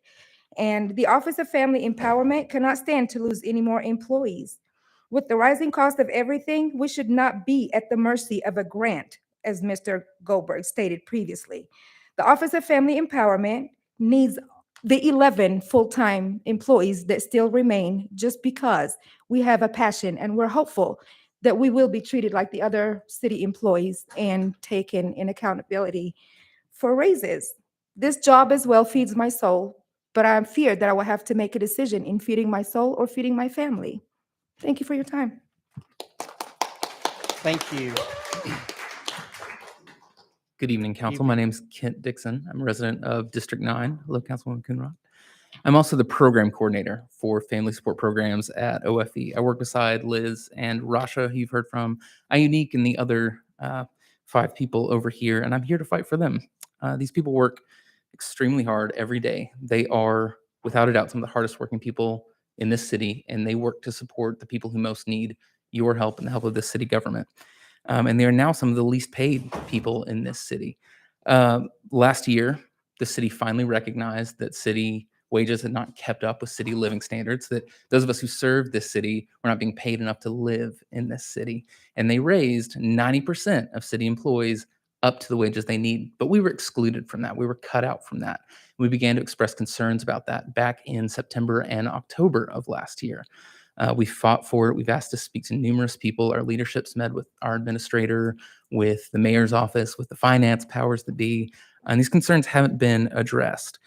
And the Office of Family Empowerment cannot stand to lose any more employees. With the rising cost of everything, we should not be at the mercy of a grant, as Mr. Goldberg stated previously. The Office of Family Empowerment needs the 11 full-time employees that still remain just because we have a passion and we're hopeful that we will be treated like the other city employees and taken in accountability for raises. This job as well feeds my soul, but I'm feared that I will have to make a decision in feeding my soul or feeding my family. Thank you for your time. Thank you. Good evening, Council. My name is Kent Dixon. I'm a resident of District 9. Hello, Councilwoman Coonrod. I'm also the program coordinator for family support programs at OFE. I work beside Liz and Rasha, who you've heard from, Ionique, and the other 5 people over here, and I'm here to fight for them. These people work extremely hard every day. They are, without a doubt, some of the hardest working people in this city, and they work to support the people who most need your help and the help of this city government. And they are now some of the least paid people in this city. Last year, the city finally recognized that city wages had not kept up with city living standards, that those of us who serve this city were not being paid enough to live in this city. And they raised 90% of city employees up to the wages they need. But we were excluded from that. We were cut out from that. We began to express concerns about that back in September and October of last year. We fought for it. We've asked to speak to numerous people. Our leadership's met with our administrator, with the mayor's office, with the finance powers that be, and these concerns haven't been addressed.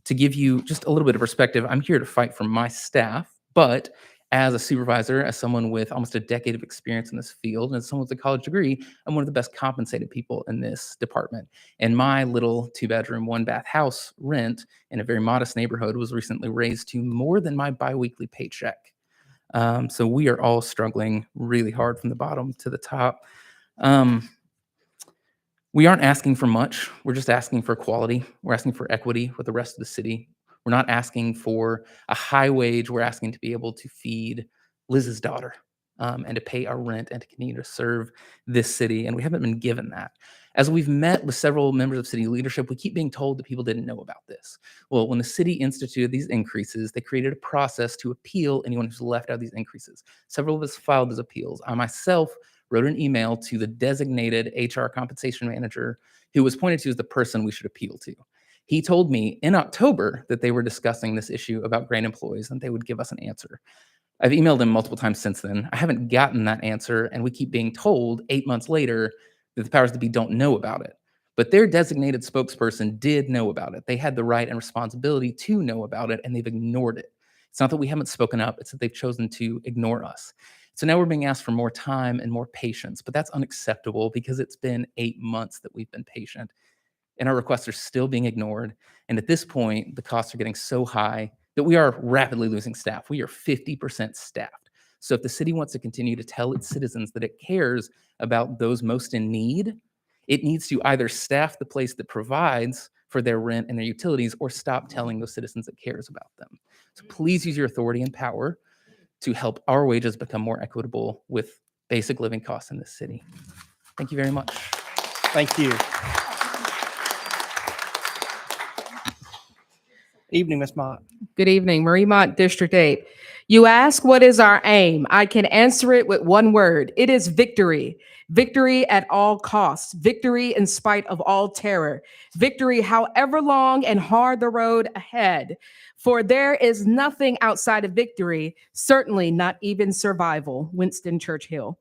To give you just a little bit of perspective, I'm here to fight for my staff, but As a supervisor, as someone with almost a decade of experience in this field, and as someone with a college degree, I'm one of the best compensated people in this department. And my little 2-bedroom, 1-bath house rent in a very modest neighborhood was recently raised to more than my biweekly paycheck. So we are all struggling really hard from the bottom to the top. We aren't asking for much. We're just asking for quality. We're asking for equity with the rest of the city. We're not asking for a high wage. We're asking to be able to feed Liz's daughter and to pay our rent and to continue to serve this city. And we haven't been given that. As we've met with several members of city leadership, we keep being told that people didn't know about this. Well, when the city instituted these increases, they created a process to appeal anyone who's left out of these increases. Several of us filed those appeals. I myself wrote an email to the designated HR compensation manager who was pointed to as the person we should appeal to. He told me in October that they were discussing this issue about grant employees and they would give us an answer. I've emailed him multiple times since then. I haven't gotten that answer, and we keep being told 8 months later that the powers that be don't know about it. But their designated spokesperson did know about it. They had the right and responsibility to know about it, and they've ignored it. It's not that we haven't spoken up, it's that they've chosen to ignore us. So now we're being asked for more time and more patience, but that's unacceptable because it's been 8 months that we've been patient and our requests are still being ignored. And at this point, the costs are getting so high that we are rapidly losing staff. We are 50% staffed. So if the city wants to continue to tell its citizens that it cares about those most in need, it needs to either staff the place that provides for their rent and their utilities or stop telling those citizens it cares about them. So please use your authority and power to help our wages become more equitable with basic living costs in this city. Thank you very much. Thank you. Evening, Ms. Mott. Good evening, Marie Mott, District 8. You ask, what is our aim? I can answer it with one word. It is victory. Victory at all costs. Victory in spite of all terror. Victory however long and hard the road ahead. For there is nothing outside of victory, certainly not even survival. Winston Churchill.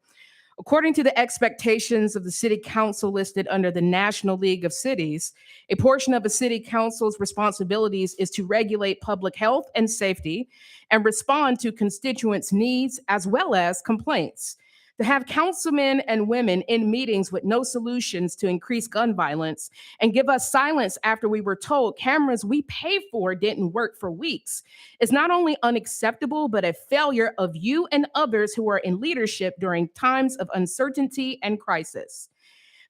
According to the expectations of the city council listed under the National League of Cities, a portion of a city council's responsibilities is to regulate public health and safety and respond to constituents' needs as well as complaints. To have councilmen and women in meetings with no solutions to increase gun violence and give us silence after we were told cameras we paid for didn't work for weeks is not only unacceptable, but a failure of you and others who are in leadership during times of uncertainty and crisis.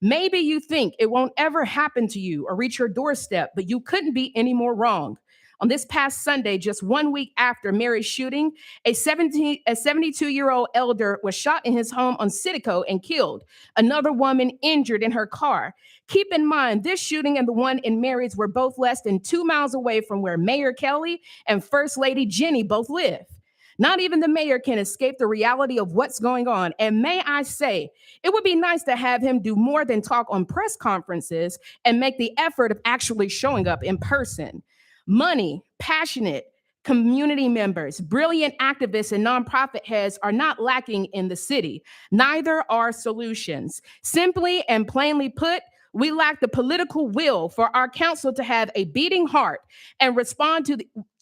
Maybe you think it won't ever happen to you or reach your doorstep, but you couldn't be any more wrong. On this past Sunday, just 1 week after Mary's shooting, a 72-year-old elder was shot in his home on Citico and killed. Another woman injured in her car. Keep in mind, this shooting and the one in Mary's were both less than 2 miles away from where Mayor Kelly and First Lady Jenny both live. Not even the mayor can escape the reality of what's going on. And may I say, it would be nice to have him do more than talk on press conferences and make the effort of actually showing up in person. Money, passionate community members, brilliant activists, and nonprofit heads are not lacking in the city. Neither are solutions. Simply and plainly put, we lack the political will for our council to have a beating heart and respond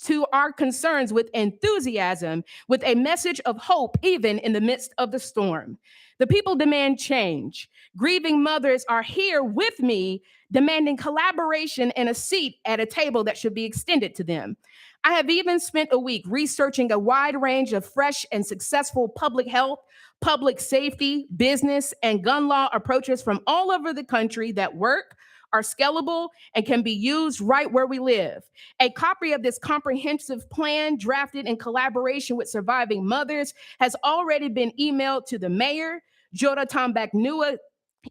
to our concerns with enthusiasm, with a message of hope, even in the midst of the storm. The people demand change. Grieving mothers are here with me, demanding collaboration and a seat at a table that should be extended to them. I have even spent a week researching a wide range of fresh and successful public health, public safety, business, and gun law approaches from all over the country that work, are scalable, and can be used right where we live. A copy of this comprehensive plan, drafted in collaboration with surviving mothers, has already been emailed to the mayor, Jota Tambak-Nua,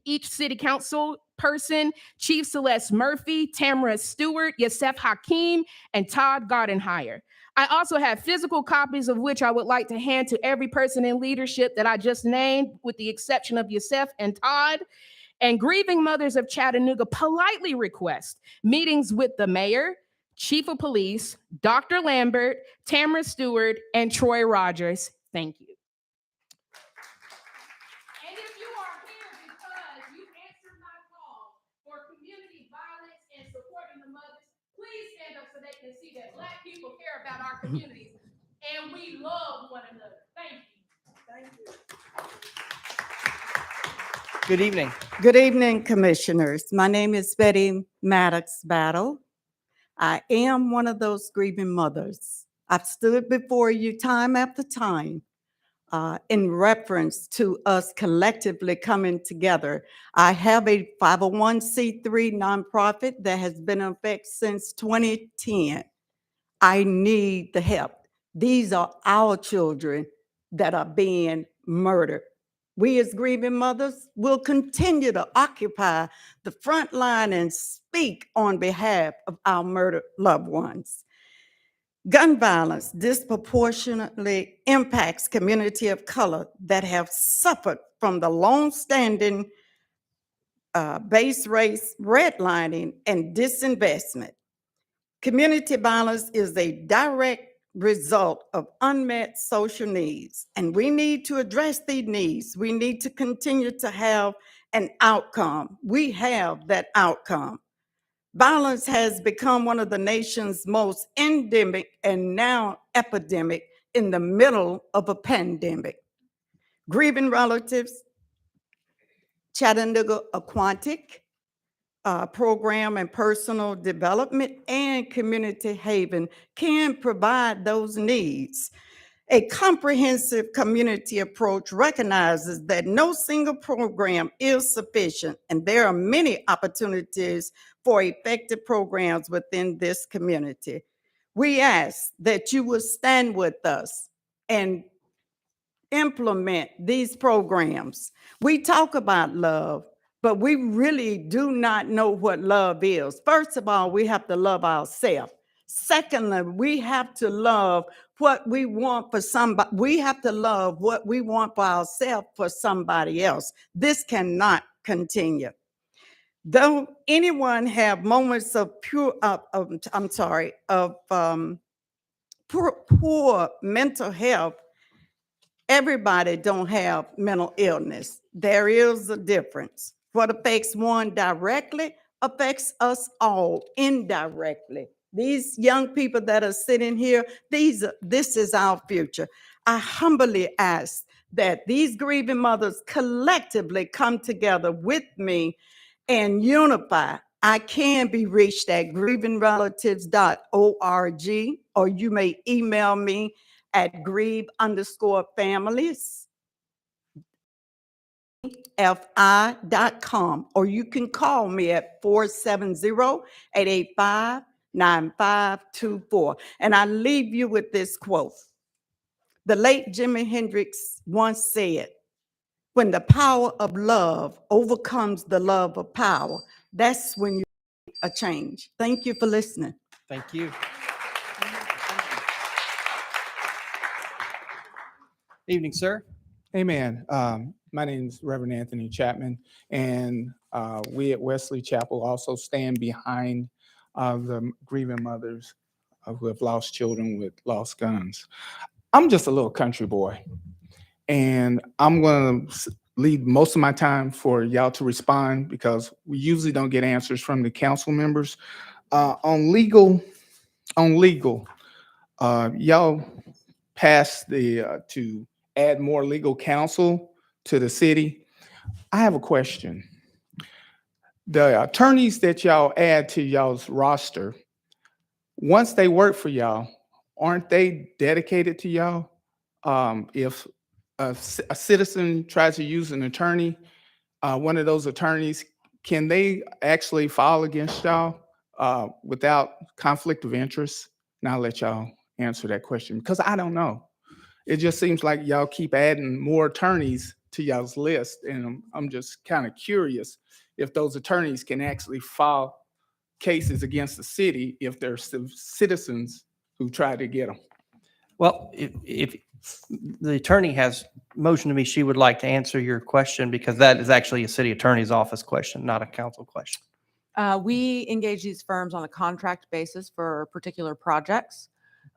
each city council person, Chief Celeste Murphy, Tamara Stewart, Yasef Hakeem, and Todd Gardenhire. I also have physical copies of which I would like to hand to every person in leadership that I just named, with the exception of Yasef and Todd. And grieving mothers of Chattanooga politely request meetings with the mayor, chief of police, Dr. Lambert, Tamara Stewart, and Troy Rogers. Thank you. And if you are here because you answered my call for community violence and supporting the mothers, please stand up so they can see that Black people care about our communities and we love one another. Good evening. Good evening, Commissioners. My name is Betty Maddox Battle. I am one of those grieving mothers. I've stood before you time after time in reference to us collectively coming together. I have a 501c3 nonprofit that has been in effect since 2010. I need the help. These are our children that are being murdered. We as grieving mothers will continue to occupy the front line and speak on behalf of our murdered loved ones. Gun violence disproportionately impacts community of color that have suffered from the long-standing base race redlining and disinvestment. Community violence is a direct result of unmet social needs, and we need to address these needs. We need to continue to have an outcome. We have that outcome. Violence has become one of the nation's most endemic and now epidemic in the middle of a pandemic. Grieving relatives, Chattanooga Aquatic, program and personal development and community haven can provide those needs. A comprehensive community approach recognizes that no single program is sufficient, and there are many opportunities for effective programs within this community. We ask that you will stand with us and implement these programs. We talk about love, but we really do not know what love is. First of all, we have to love ourselves. Secondly, we have to love what we want for somebody. We have to love what we want for ourselves for somebody else. This cannot continue. Though anyone have moments of poor mental health, everybody don't have mental illness. There is a difference. What affects one directly affects us all indirectly. These young people that are sitting here, this is our future. I humbly ask that these grieving mothers collectively come together with me and unify. I can be reached at grievingrelatives.org, or you may email me at grieve_families@fi.com, or you can call me at 470-885-9524. And I leave you with this quote. The late Jimi Hendrix once said, "When the power of love overcomes the love of power, that's when you make a change." Thank you for listening. Thank you. Evening, sir. Amen. My name is Reverend Anthony Chapman, and we at Wesley Chapel also stand behind the grieving mothers who have lost children with lost guns. I'm just a little country boy, and I'm going to leave most of my time for y'all to respond because we usually don't get answers from the council members. On legal, y'all passed to add more legal counsel to the city. I have a question. The attorneys that y'all add to y'all's roster, once they work for y'all, aren't they dedicated to y'all? If a citizen tries to use an attorney, one of those attorneys, can they actually file against y'all without conflict of interest? And I'll let y'all answer that question because I don't know. It just seems like y'all keep adding more attorneys to y'all's list. And I'm just kind of curious if those attorneys can actually file cases against the city if there's citizens who try to get them. Well, if the attorney has motioned to me, she would like to answer your question because that is actually a city attorney's office question, not a council question. We engage these firms on a contract basis for particular projects.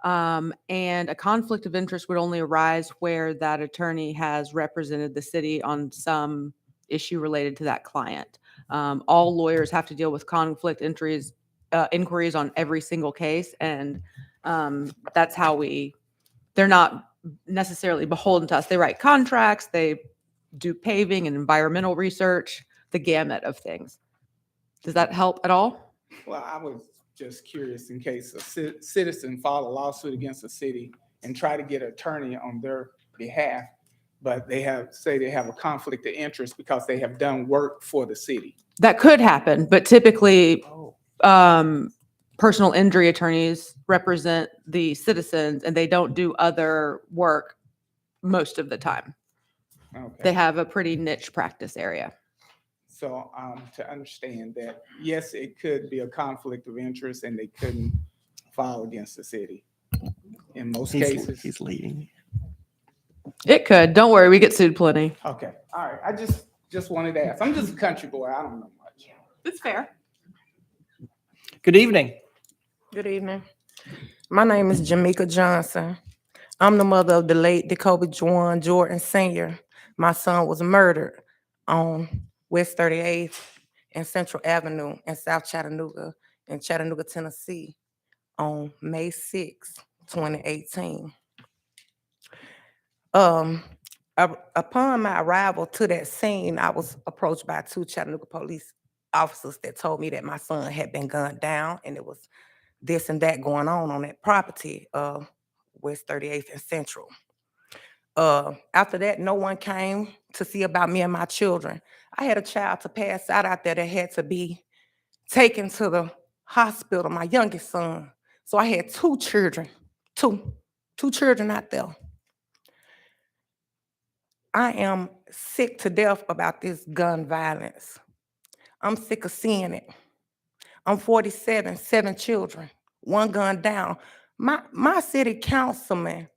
And a conflict of interest would only arise where that attorney has represented the city on some issue related to that client. All lawyers have to deal with conflict inquiries on every single case. And that's how they're not necessarily beholden to us. They write contracts, they do paving and environmental research, the gamut of things. Does that help at all? Well, I was just curious in case a citizen filed a lawsuit against the city and try to get an attorney on their behalf, but they have a conflict of interest because they have done work for the city. That could happen, but typically, personal injury attorneys represent the citizens and they don't do other work most of the time. Okay. They have a pretty niche practice area. So to understand that, yes, it could be a conflict of interest and they couldn't file against the city in most cases. He's leading. It could. Don't worry, we get sued plenty. Okay, all right. I just wanted to ask. I'm just a country boy. I don't know much. It's fair. Good evening. Good evening. My name is Jamaica Johnson. I'm the mother of the late Jacoby Juan Jordan Sr. My son was murdered on West 38th and Central Avenue in South Chattanooga, in Chattanooga, Tennessee, on May 6, 2018. Upon my arrival to that scene, I was approached by 2 Chattanooga police officers that told me that my son had been gunned down and it was this and that going on that property, West 38th and Central. After that, no one came to see about me and my children. I had a child to pass out there that had to be taken to the hospital, my youngest son. So I had 2 children, two children out there. I am sick to death about this gun violence. I'm sick of seeing it. I'm 47, 7 children, 1 gun down. My city councilman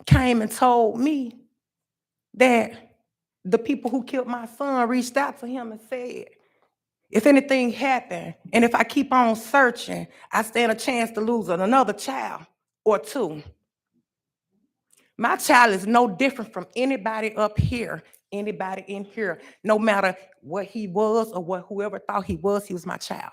came and told me that the people who killed my son reached out to him and said, if anything happened, and if I keep on searching, I stand a chance to lose another child or 2. My child is no different from anybody up here, anybody in here. No matter what he was or whoever thought he was my child.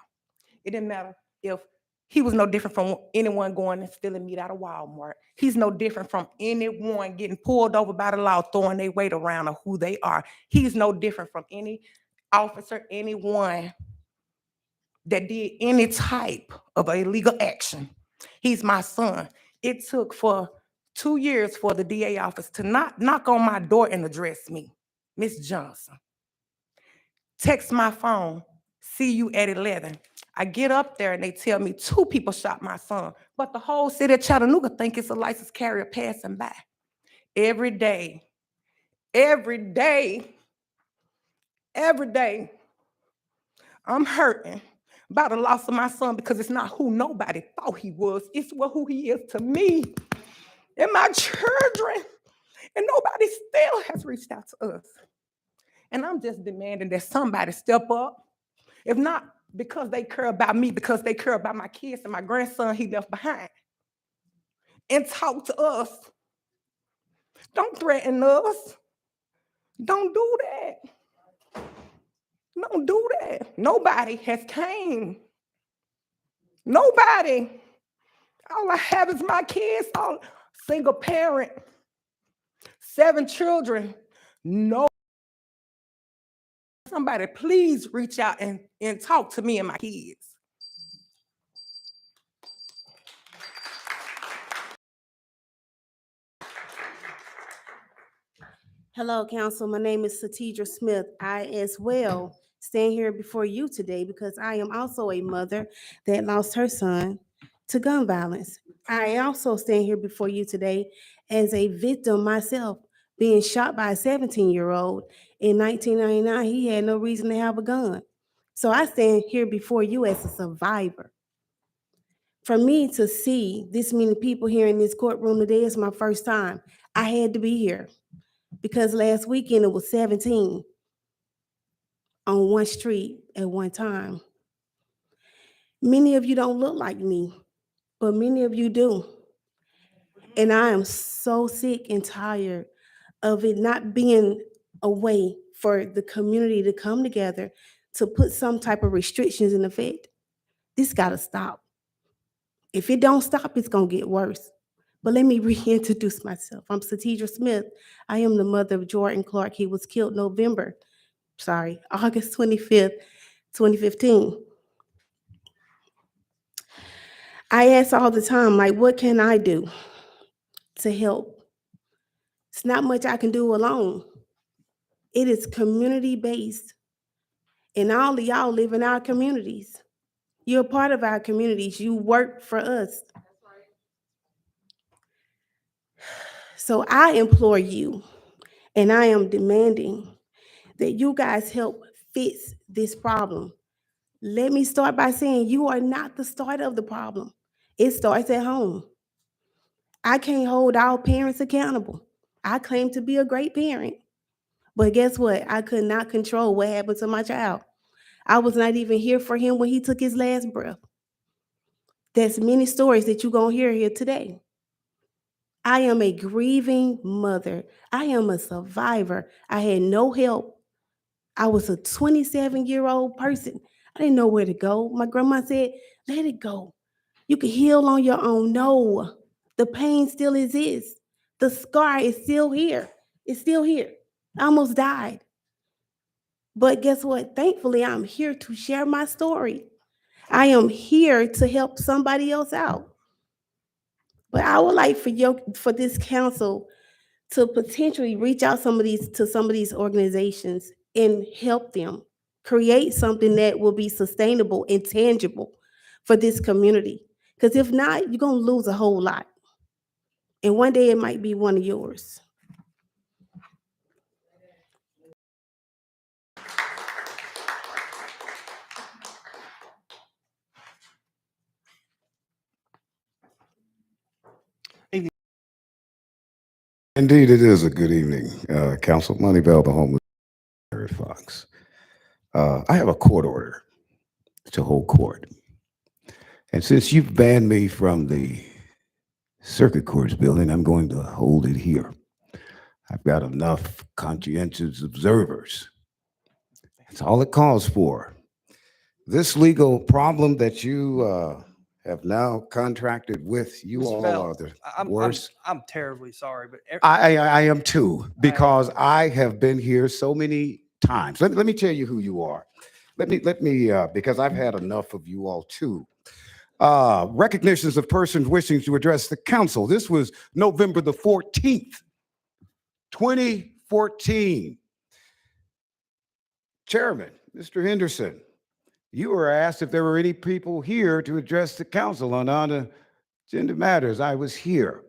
It didn't matter if he was no different from anyone going and stealing meat out of Walmart. He's no different from anyone getting pulled over by the law, throwing their weight around or who they are. He's no different from any officer, anyone that did any type of illegal action. He's my son. It took for 2 years for the DA office to not knock on my door and address me, Miss Johnson. Text my phone, see you at 11. I get up there and they tell me 2 people shot my son, but the whole city of Chattanooga think it's a licensed carrier passing by. Every day, I'm hurting about the loss of my son because it's not who nobody thought he was, it's who he is to me and my children, and nobody still has reached out to us. And I'm just demanding that somebody step up, if not because they care about me, because they care about my kids and my grandson he left behind, and talk to us. Don't threaten us. Don't do that. Don't do that. Nobody has came. Nobody. All I have is my kids, all single parent, 7 children. No. Somebody please reach out and talk to me and my kids. Hello, Council. My name is Satidra Smith. I as well stand here before you today because I am also a mother that lost her son to gun violence. I also stand here before you today as a victim myself, being shot by a 17-year-old. In 1999, he had no reason to have a gun. So I stand here before you as a survivor. For me to see this many people here in this courtroom today is my first time. I had to be here because last weekend it was 17 on one street at one time. Many of you don't look like me, but many of you do. And I am so sick and tired of it not being a way for the community to come together to put some type of restrictions in effect. This gotta stop. If it don't stop, it's gonna get worse. But let me reintroduce myself. I'm Satidra Smith. I am the mother of Jordan Clark. He was killed August 25th, 2015. I ask all the time, like, what can I do to help? It's not much I can do alone. It is community-based. And all of y'all live in our communities. You're a part of our communities. You work for us. So I implore you, and I am demanding that you guys help fix this problem. Let me start by saying you are not the start of the problem. It starts at home. I can't hold all parents accountable. I claim to be a great parent. But guess what? I could not control what happened to my child. I was not even here for him when he took his last breath. There's many stories that you're going to hear here today. I am a grieving mother. I am a survivor. I had no help. I was a 27-year-old person. I didn't know where to go. My grandma said, let it go. You can heal on your own. No, the pain still exists. The scar is still here. It's still here. I almost died. But guess what? Thankfully, I'm here to share my story. I am here to help somebody else out. But I would like for this council to potentially reach out to some of these organizations and help them create something that will be sustainable and tangible for this community. Because if not, you're going to lose a whole lot. And one day it might be one of yours. Indeed, it is a good evening, Council. Money Bell, the homeless Fox. I have a court order to hold court. And since you've banned me from the circuit courts building, I'm going to hold it here. I've got enough conscientious observers. That's all it calls for. This legal problem that you have now contracted with, you all are the worst. I'm terribly sorry, but I am too, because I have been here so many times. Let me tell you who you are. Let me because I've had enough of you all too. Recognitions of persons wishing to address the council. This was November the 14th, 2014. Chairman, Mr. Henderson, you were asked if there were any people here to address the council on agenda matters. I was here.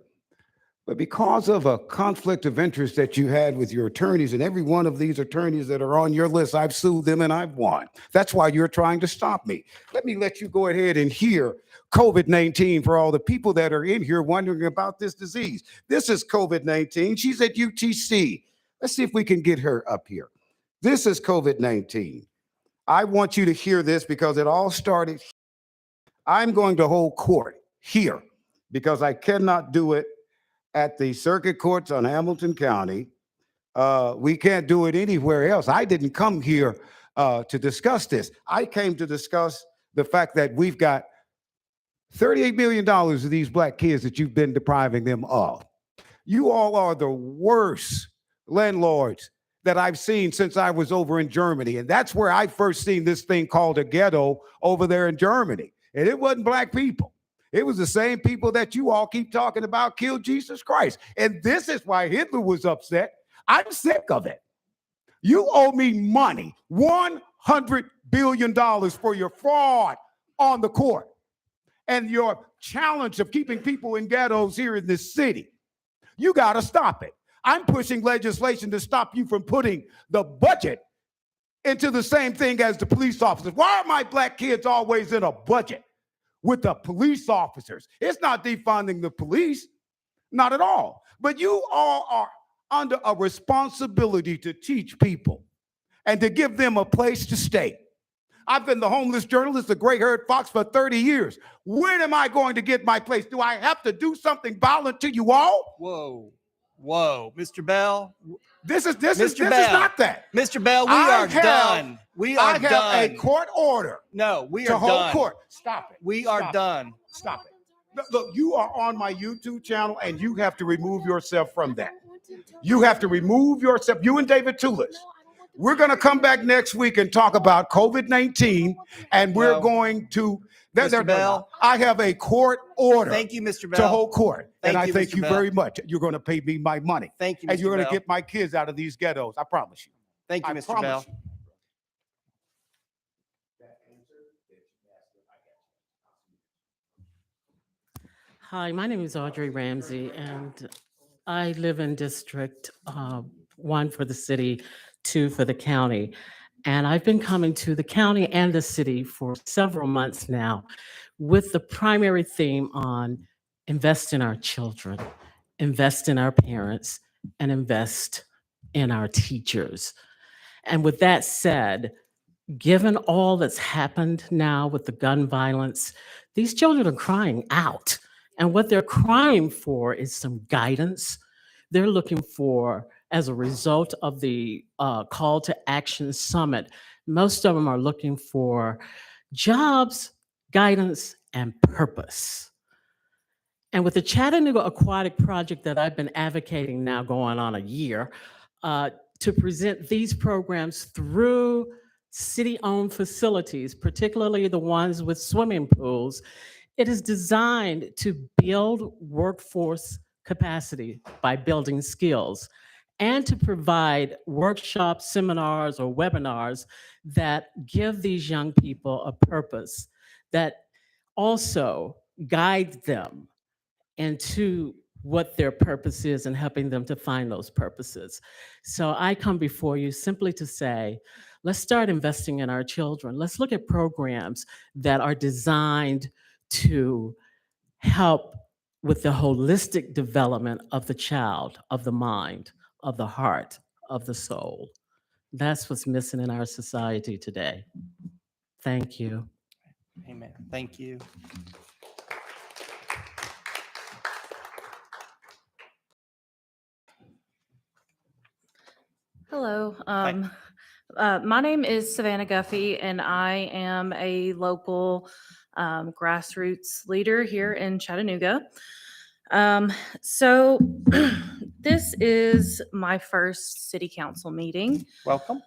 But because of a conflict of interest that you had with your attorneys, and every one of these attorneys that are on your list, I've sued them and I've won. That's why you're trying to stop me. Let me let you go ahead and hear COVID-19 for all the people that are in here wondering about this disease. This is COVID-19. She's at UTC. Let's see if we can get her up here. This is COVID-19. I want you to hear this because it all started. I'm going to hold court here because I cannot do it at the circuit courts on Hamilton County. We can't do it anywhere else. I didn't come here to discuss this. I came to discuss the fact that we've got $38 million of these black kids that you've been depriving them of. You all are the worst landlords that I've seen since I was over in Germany. And that's where I first seen this thing called a ghetto over there in Germany. And it wasn't black people. It was the same people that you all keep talking about killed Jesus Christ. And this is why Hitler was upset. I'm sick of it. You owe me money, $100 billion for your fraud on the court and your challenge of keeping people in ghettos here in this city. You got to stop it. I'm pushing legislation to stop you from putting the budget into the same thing as the police officers. Why are my black kids always in a budget with the police officers? It's not defunding the police, not at all. But you all are under a responsibility to teach people and to give them a place to stay. I've been the homeless journalist, the gray haired fox, for 30 years. When am I going to get my place? Do I have to do something violent to you all? Whoa, Mr. Bell. This is not that. Mr. Bell, we are done. We are done. A court order. No, we to are hold done. Court. Stop it. We are done. Stop it. Look, you are on my YouTube channel and you have to remove yourself from that. You have to remove yourself, you and David Tulis. We're going to come back next week and talk about COVID-19, and we're No. going to, Mr. Bell. I have a court order Thank you, Mr. to Bell. hold court. And I Thank you, thank Mr. you Bell. very much. You're going to pay me my money. Thank you, And Mr. you're going to Bell. get my kids out of these ghettos. I promise you. Thank you, I Mr. promise Bell. you. Hi, my name is Audrey Ramsey, and I live in District 1 for the city, 2 for the county. And I've been coming to the county and the city for several months now with the primary theme on invest in our children, invest in our parents, and invest in our teachers. And with that said, given all that's happened now with the gun violence, these children are crying out. And what they're crying for is some guidance. They're looking for, as a result of the Call to Action Summit, most of them are looking for jobs, guidance, and purpose. And with the Chattanooga Aquatic Project that I've been advocating now going on a year, to present these programs through city-owned facilities, particularly the ones with swimming pools, it is designed to build workforce capacity by building skills and to provide workshops, seminars, or webinars that give these young people a purpose, that also guide them into what their purpose is and helping them to find those purposes. So I come before you simply to say, let's start investing in our children. Let's look at programs that are designed to help with the holistic development of the child, of the mind, of the heart, of the soul. That's what's missing in our society today. Thank you. Amen. Thank you. Hello. My name is Savannah Guffey, and I am a local grassroots leader here in Chattanooga. So this is my first city council meeting. Welcome.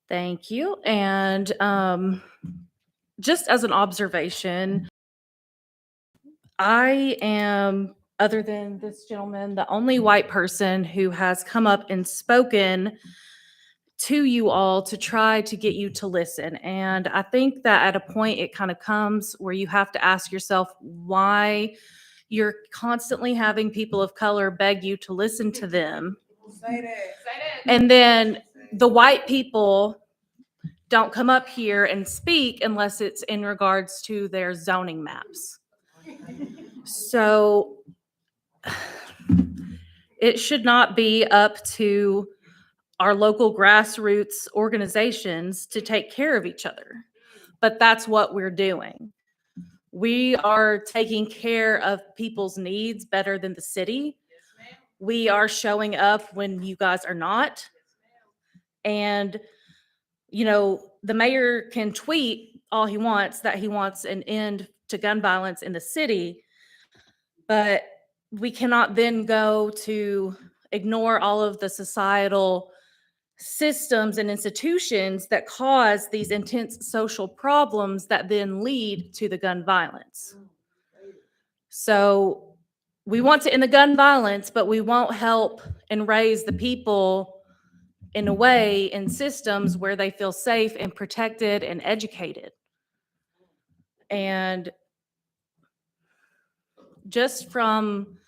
Thank you. And just as an observation, I am, other than this gentleman, the only white person who has come up and spoken to you all to try to get you to listen. And I think that at a point it kind of comes where you have to ask yourself why you're constantly having people of color beg you to listen to them. And then the white people don't come up here and speak unless it's in regards to their zoning maps. So it should not be up to our local grassroots organizations to take care of each other. But that's what we're doing. We are taking care of people's needs better than the city. We are showing up when you guys are not. And, you know, the mayor can tweet all he wants that he wants an end to gun violence in the city, but we cannot then go to ignore all of the societal systems and institutions that cause these intense social problems that then lead to the gun violence. So we want to end the gun violence, but we won't help and raise the people in a way in systems where they feel safe and protected and educated. And just from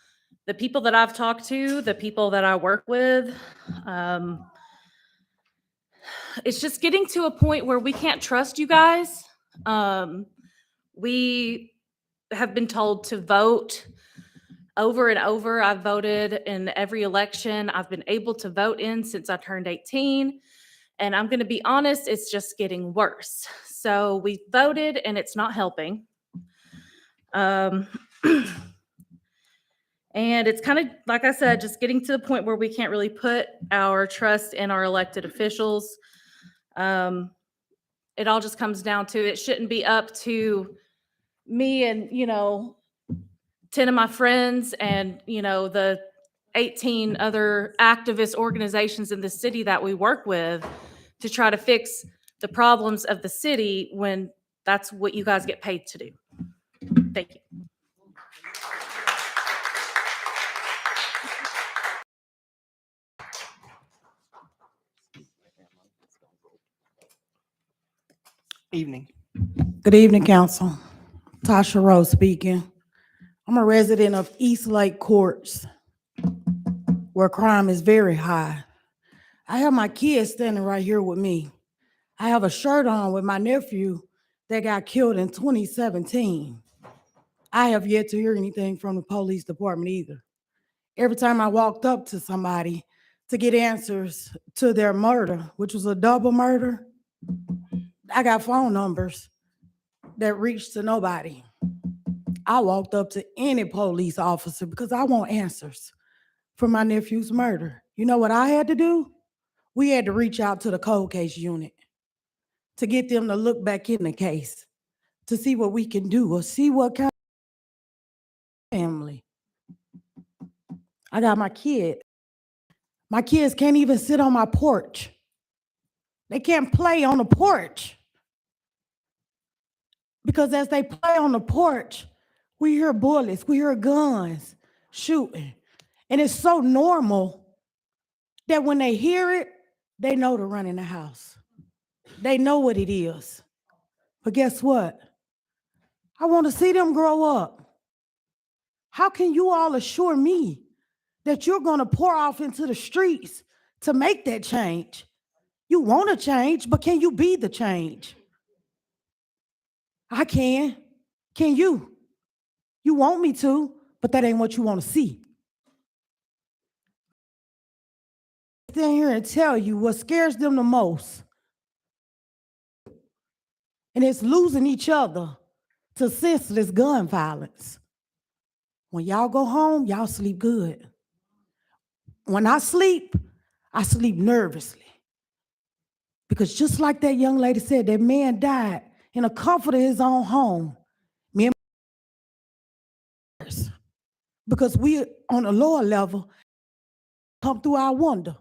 the people that I've talked to, the people that I work with, it's just getting to a point where we can't trust you guys. We have been told to vote over and over. I've voted in every election I've been able to vote in since I turned 18. And I'm going to be honest, it's just getting worse. So we voted and it's not helping. And it's kind of, like I said, just getting to the point where we can't really put our trust in our elected officials. It all just comes down to, it shouldn't be up to me and, you know, 10 of my friends and, the 18 other activist organizations in the city that we work with to try to fix the problems of the city when that's what you guys get paid to do. Thank you. Evening. Good evening, council. Tasha Rose speaking. I'm a resident of East Lake Courts, where crime is very high. I have my kids standing right here with me. I have a shirt on with my nephew that got killed in 2017. I have yet to hear anything from the police department either. Every time I walked up to somebody to get answers to their murder, which was a double murder, I got phone numbers that reached to nobody. I walked up to any police officer because I want answers for my nephew's murder. You know what I had to do? We had to reach out to the cold case unit to get them to look back in the case to see what we can do or see what kind of family. I got my kid. My kids can't even sit on my porch. They can't play on the porch. Because as they play on the porch, we hear bullets, we hear guns shooting. And it's so normal that when they hear it, they know to run in the house. They know what it is. But guess what? I want to see them grow up. How can you all assure me that you're going to pour off into the streets to make that change? You want to change, but can you be the change? I can. Can you? You want me to, but that ain't what you want to see. Stand here and tell you what scares them the most. And it's losing each other to senseless gun violence. When y'all go home, y'all sleep good. When I sleep nervously. Because just like that young lady said, that man died in the comfort of his own home. Me and because we on a lower level come through our wonder.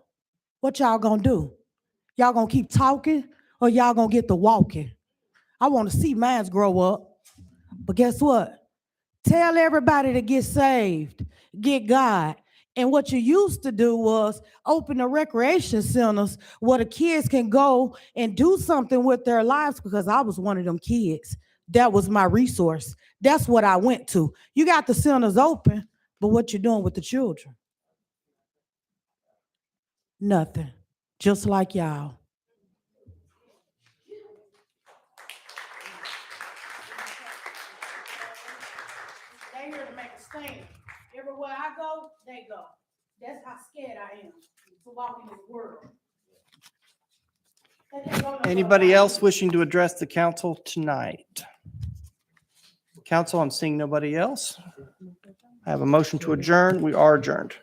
What y'all gonna do? Y'all gonna keep talking or y'all gonna get to walking? I want to see mines grow up. But guess what? Tell everybody to get saved, get God. And what you used to do was open the recreation centers where the kids can go and do something with their lives, because I was one of them kids. That was my resource. That's what I went to. You got the centers open, but what you doing with the children? Nothing. Just like y'all. They here to make a stand. Everywhere I go, they go. That's how scared I am to walk in this world. Anybody else wishing to address the council tonight? Council, I'm seeing nobody else. I have a motion to adjourn. We are adjourned.